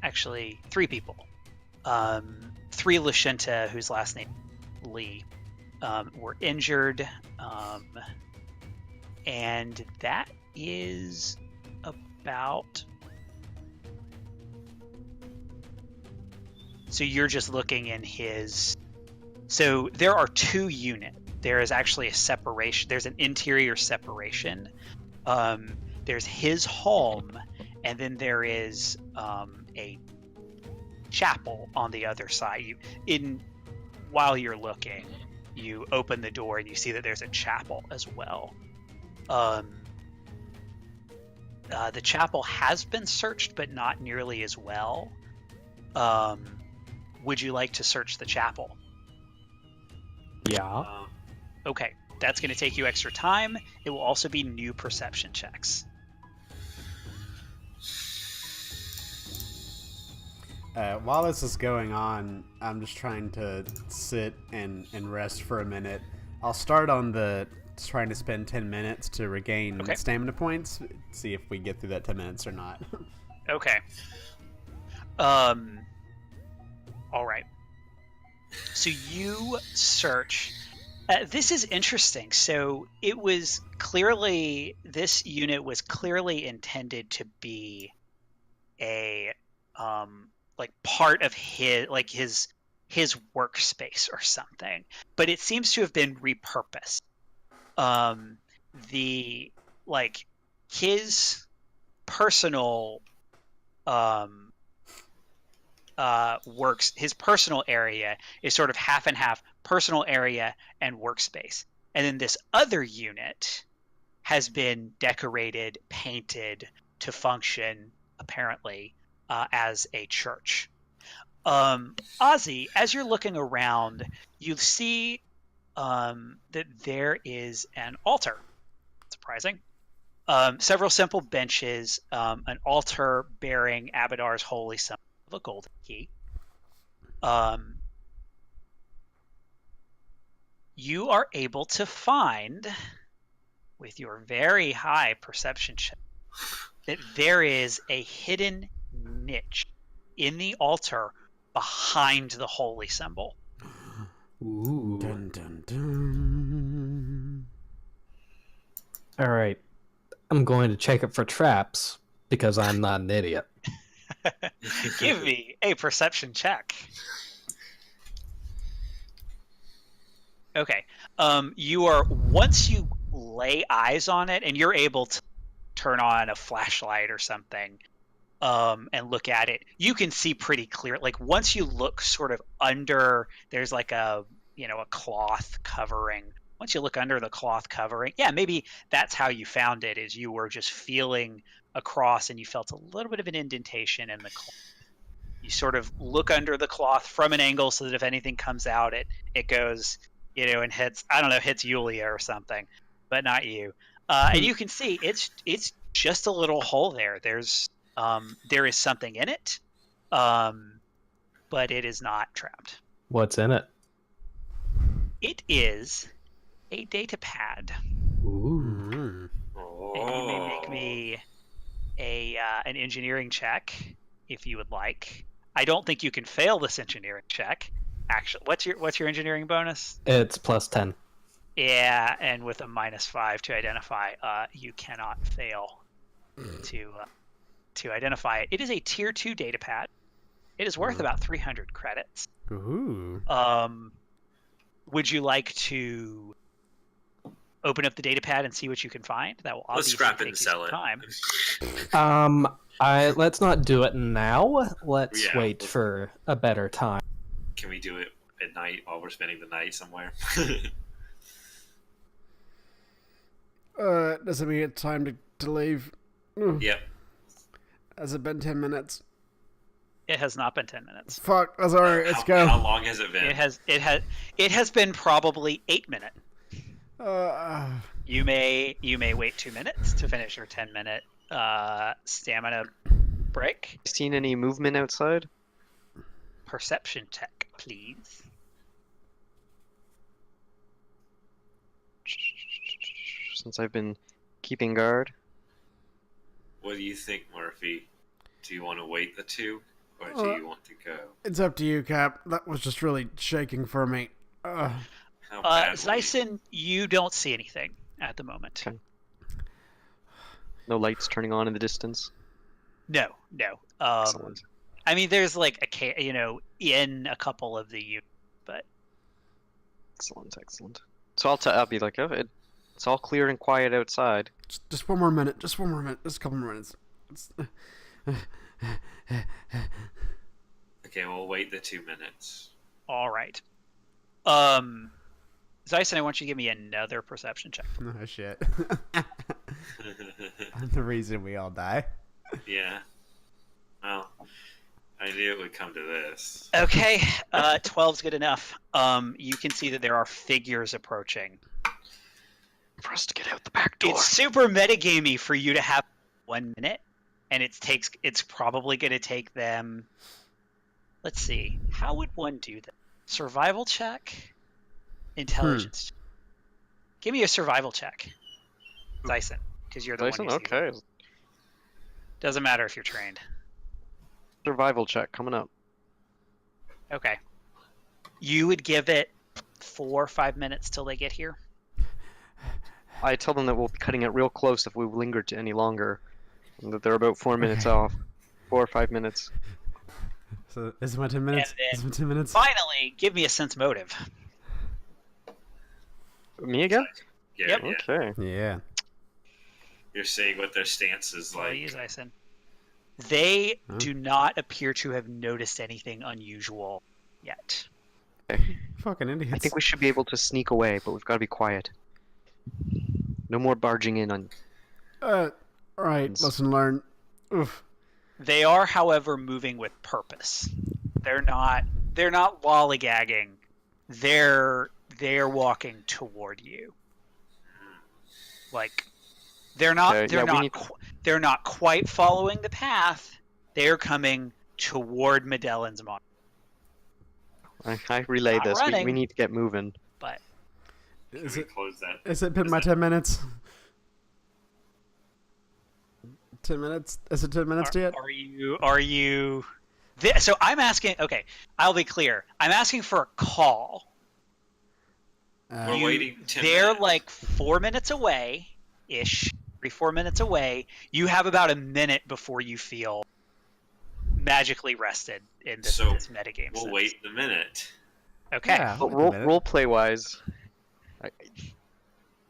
Actually, 3 people. 3 Lashenta, whose last name Lee, were injured, and that is about. So you're just looking in his. So there are 2 units. There is actually a separation. There's an interior separation. There's his home, and then there is a chapel on the other side. While you're looking, you open the door and you see that there's a chapel as well. The chapel has been searched, but not nearly as well. Would you like to search the chapel? Yeah. Okay, that's going to take you extra time. It will also be new perception checks. While this is going on, I'm just trying to sit and rest for a minute. I'll start on trying to spend 10 minutes to regain stamina points, see if we get through that 10 minutes or not. Okay. All right. So you search. This is interesting. So this unit was clearly intended to be a part of his workspace or something, but it seems to have been repurposed. His personal his personal area is sort of half and half, personal area and workspace, and then this other unit has been decorated, painted to function apparently as a church. Ozzy, as you're looking around, you see that there is an altar. Surprising. Several simple benches, an altar bearing Abadar's holy symbol of a golden key. You are able to find, with your very high perception check, that there is a hidden niche in the altar behind the holy symbol. Ooh. Dun, dun, dun. All right. I'm going to check it for traps because I'm not an idiot. Give me a perception check. Okay. Once you lay eyes on it, and you're able to turn on a flashlight or something, and look at it, you can see pretty clear. Like once you look sort of under, there's like a cloth covering. Once you look under the cloth covering, yeah, maybe that's how you found it, is you were just feeling across and you felt a little bit of an indentation in the cloth. You sort of look under the cloth from an angle so that if anything comes out, it goes, and hits Yulia or something, but not you. And you can see it's just a little hole there. There is something in it, but it is not trapped. What's in it? It is a data pad. Ooh. And you may make me an engineering check if you would like. I don't think you can fail this engineering check. Actually, what's your engineering bonus? It's +10. Yeah, and with a -5 to identify, you cannot fail to identify it. It is a tier 2 data pad. It is worth about 300 credits. Ooh. Would you like to open up the data pad and see what you can find? That will Let's obviously scrap it take and you sell some it. time. Let's not do it now. Let's Yeah, wait for a better time. Can we do it at night while we're spending the night somewhere? Does it mean it's time to leave? Ugh. Yep. Has it been 10 minutes? It has not been 10 minutes. Fuck, that's alright, let's go. How long has it been? It has been probably 8 minutes. Uh, You may wait 2 minutes to finish your 10-minute stamina break. Seen any movement outside? Perception check, please. Since I've been keeping guard. What do you think, Murphy? Do you want to wait the 2, or do you want to go? it's up to you, Cap. That was just really shaking for me. How bad were you? Zyson, you don't see anything at the moment. Okay. No lights turning on in the distance. No. Excellent. I mean, there's like in a couple of the units, but Excellent. So I'll be like, oh, it's all clear and quiet outside. Just one more minute. Just a couple more minutes. Okay, we'll wait the 2 minutes. all right. Zyson, I want you to give me another perception check. Oh, shit. The reason we all die. Yeah. Well, I knew it would come to this. Okay, 12's good enough. You can see that there are figures approaching. For us to get out the back door. It's super metagamey for you to have 1 minute, and it's probably going to take them. Let's see. How would one do that? Survival check, intelligence. Give me a survival check, Dyson, because you're the Dyson? one who sees it. Okay. Doesn't matter if you're trained. Survival check coming up. Okay. You would give it 4 or 5 minutes till they get here. I tell them that we'll be cutting it real close if we linger to any longer. And that they're about 4 minutes off. 4 or 5 minutes. So this is my 10 minutes. And then- This is my 10 minutes. Finally, give me a sense motive. Me again? Yeah, Yep. yeah. Okay. Yeah. You're seeing what their stance is I'll like. use Ison. They do not appear to have noticed anything unusual yet. Fucking idiots. I think we should be able to sneak away, but we've got to be quiet. No more barging in on... Alright, lesson learned. Oof. They are, however, moving with purpose. They're not lollygagging. They're walking toward you. Like they're not Okay, they're yeah, we not need- they're not quite following the path. They're coming toward Madelon's model. I relay Not this. running. We need to get moving. But Can Is we it, close that? has it been my 10 minutes? 10 minutes? Is it 10 minutes yet? are you so I'm asking, okay, I'll be clear. I'm asking for a call. We're You- waiting 10 They're minutes. like 4 minutes away ish. 3-4 minutes away. You have about a minute before you feel magically rested in this, So, this metagame. We'll sense. wait the minute. Okay. Yeah, But wait a minute. role play wise,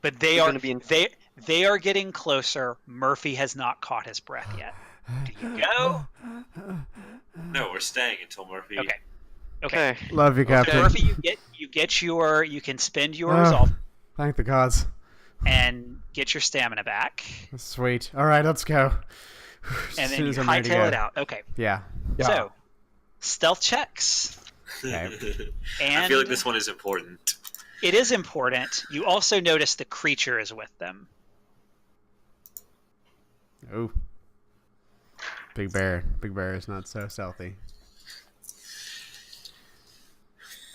But they We're are gonna be in- they are getting closer. Murphy has not caught his breath yet. Do you go? No, we're staying until Murphy. Okay. okay. Love you, So Captain. Murphy, you can spend your Ah. resolve Thank the gods. and get your stamina back, Sweet. Alright, let's go. As and soon then as you I'm ready to hightail go. it out. Okay. Yeah. So stealth checks. Okay. And I feel like this one is important. it is important. You also notice the creature is with them. Oh. Big bear. Big bear is not so stealthy.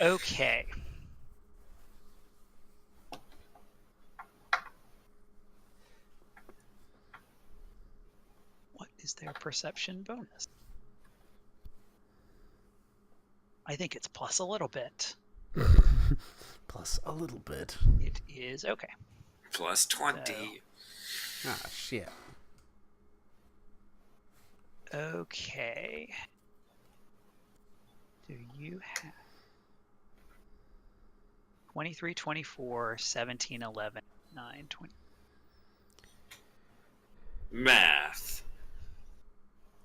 Okay. What is their perception bonus? I think it's plus a little bit. Plus a little bit. It is okay. Plus 20. Ah, shit. Okay. Do you have 23, 24, 17, 11, 9, 20? Math.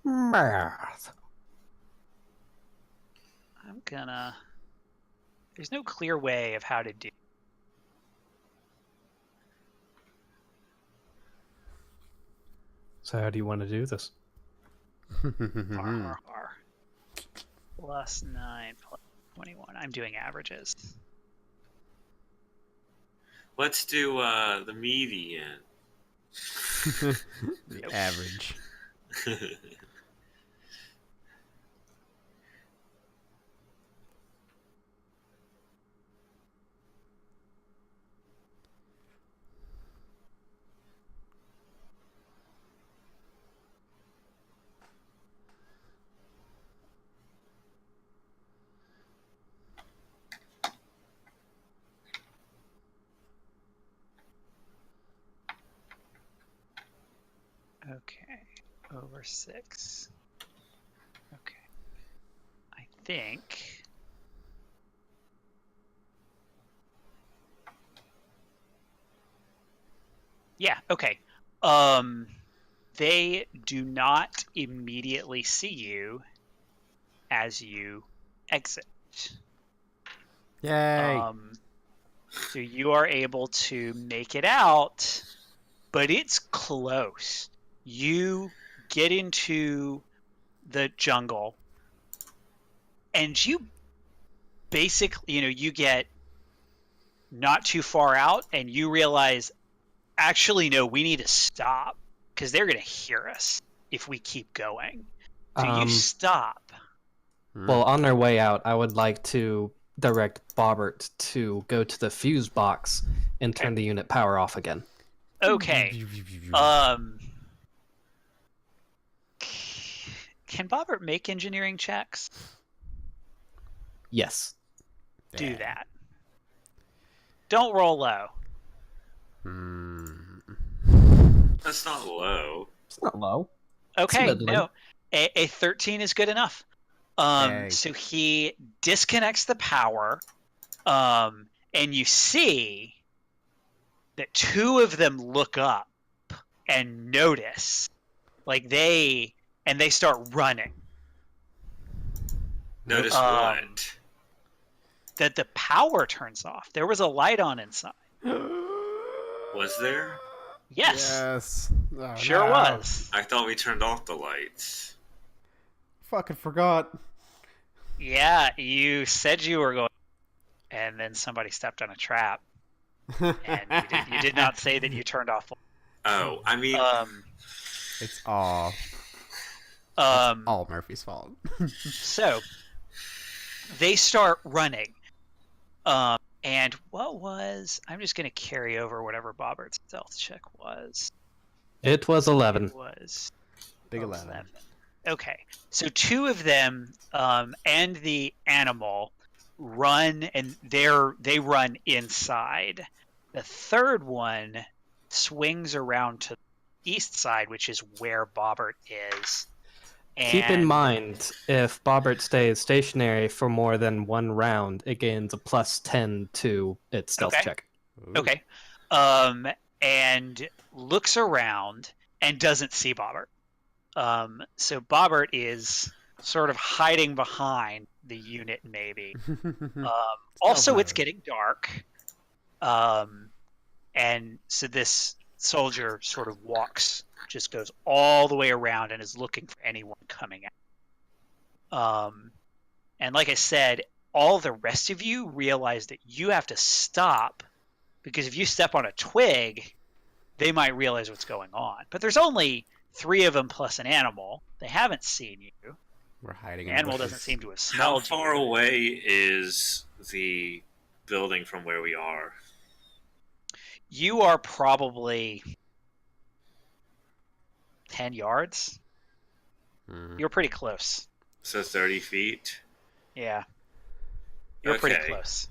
Math. I'm gonna... There's no clear way of how to do. So how do you want to do this? R. Plus 9, plus 21. I'm doing averages. Let's do the median. The average. Okay. Over 6. Okay. I think... Yeah, okay. They do not immediately see you as you exit. Yay! So you are able to make it out, but it's close. You get into the jungle, and you basically, you get not too far out, and you realize, actually, no, we need to stop, because they're going to hear us if we keep going. So you stop. Well, on their way out, I would like to direct Bobbert to go to the fuse box and turn the unit power off again. Okay. Can Bobbert make engineering checks? Yes. Do that. Don't roll low. That's not low. It's not low. Okay, middling. no. A 13 is good enough. So he disconnects the power, and you see that two of them look up and notice, they start running. Notice what? That the power turns off. There was a light on inside. Was there? Yes. Oh, Sure no. was. I thought we turned off the lights. Fucking forgot. Yeah, you said you were going, and then somebody stepped on a trap, and you did not say that you turned off. Oh, I mean... It's all Murphy's fault. So they start running, and what was? I'm just going to carry over whatever Bobbert's stealth check was. It was 11. It was Big 11. Okay, so two of them and the animal run, and they run inside. The third one swings around to the east side, which is where Bobbert is. Keep in mind, if Bobbert stays stationary for more than one round, it gains a plus 10 to its stealth check. Ooh. Okay. And looks around and doesn't see Bobbert. So Bobbert is sort of hiding behind the unit, maybe. Also, it's getting dark. And so this soldier sort of just goes all the way around and is looking for anyone coming out. And like I said, all the rest of you realize that you have to stop, because if you step on a twig, they might realize what's going on. But there's only 3 of them plus an animal. They haven't seen you. We're hiding. The in the animal bushes. doesn't seem to have How smelled far you. away is the building from where we are? You are probably 10 yards. You're pretty close. So 30 feet? Yeah. You're pretty Okay. close.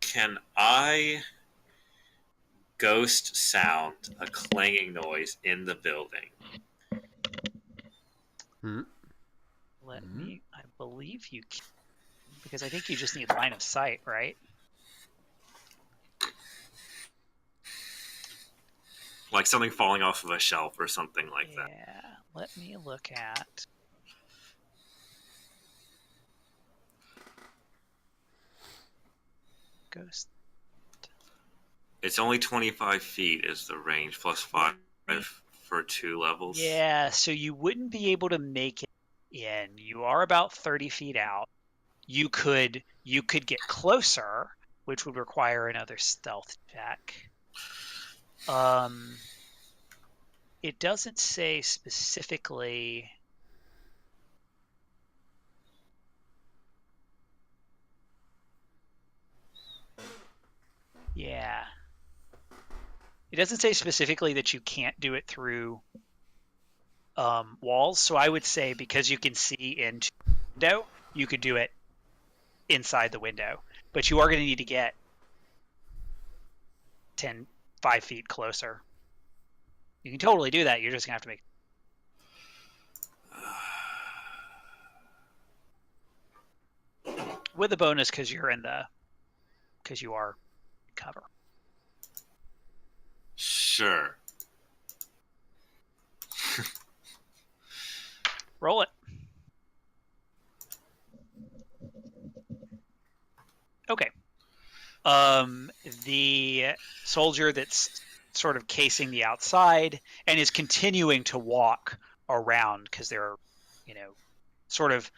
Can I ghost sound a clanging noise in the building? Let me. I believe you can, because I think you just need line of sight, right? Like something falling off of a shelf or something like that. Yeah. Let me look at. Ghost. It's only 25 feet is the range, plus 5 for 2 levels. Yeah, so you wouldn't be able to make it in. You are about 30 feet out. You could get closer, which would require another stealth check. It doesn't say specifically. Yeah. It doesn't say specifically that you can't do it through walls. So I would say because you can see into the window, you could do it inside the window. But you are going to need to get 5 feet closer. You can totally do that. You're just going to have to make. With a bonus because you are in cover. Sure. Roll it. Okay. The soldier that's sort of casing the outside and is continuing to walk around because they're, sort of.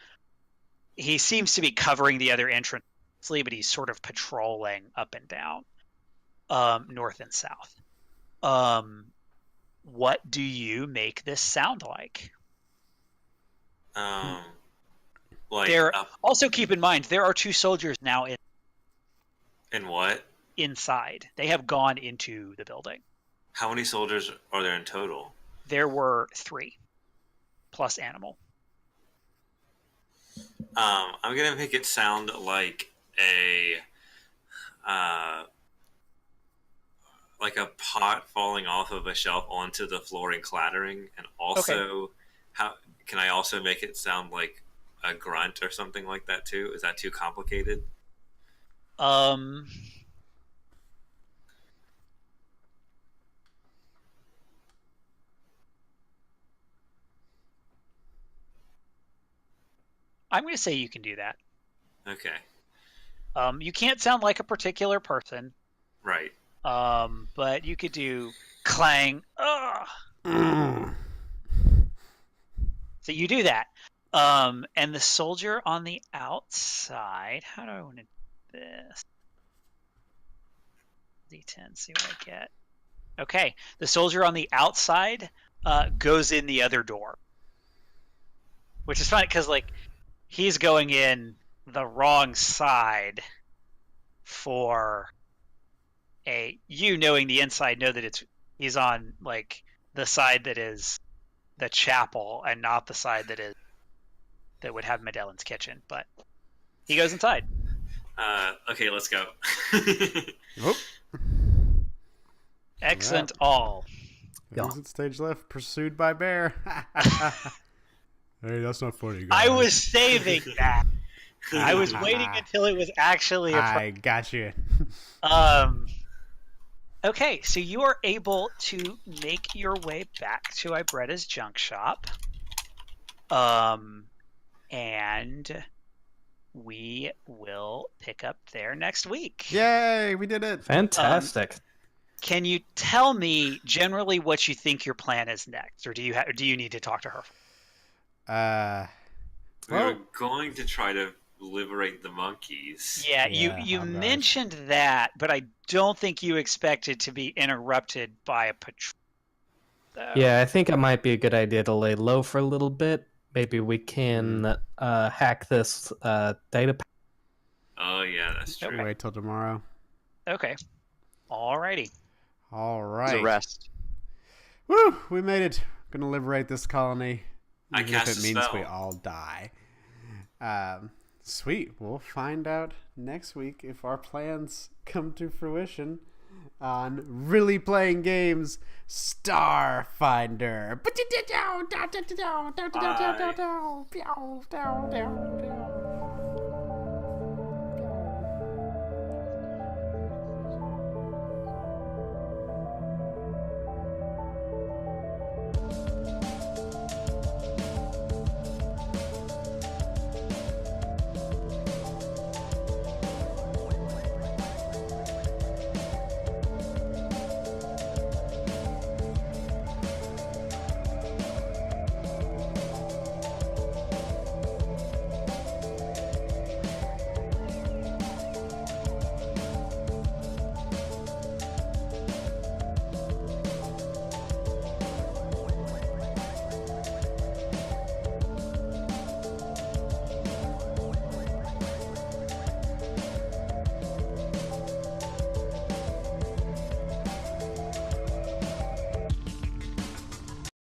He seems to be covering the other entrance, but he's sort of patrolling up and down, north and south. What do you make this sound like? Like Also keep in mind there are 2 soldiers now in what? Inside. They have gone into the building. How many soldiers are there in total? There were 3 plus animal. I'm gonna make it sound like a pot falling off of a shelf onto the floor and clattering, and also how can I also make it sound like a grunt or something like that too? Is that too complicated? I'm going to say you can do that. Okay. You can't sound like a particular person. Right. But you could do clang. So you do that. And the soldier on the outside. How do I want to do this? D10. See what I get. Okay. The soldier on the outside goes in the other door, which is funny because he's going in the wrong side for knowing the inside know that he's on the side that is the chapel and not the side that would have Madelon's kitchen, but he goes inside. Okay, let's go. Oh. Excellent. All. Exit stage left, pursued by bear. Hey, that's not funny, guys. I was saving that. I was waiting until it was actually I got you. Okay, so you are able to make your way back to Ibretta's junk shop. And we will pick up there next week. Yay, we did it. Fantastic. Can you tell me generally what you think your plan is next, or do you need to talk to her? We were going to try to liberate the monkeys. Yeah, you mentioned that, but I don't think you expected to be interrupted by a patrol. Yeah, I think it might be a good idea to lay low for a little bit. Maybe we can hack this data. Oh yeah, that's true. Wait till tomorrow. Okay. Alrighty. All right. The rest. Woo! We made it. Gonna liberate this colony. I Even cast if it a means spell. we all die. Sweet. We'll find out next week if our plans come to fruition on Really Playing Games Starfinder. Bye.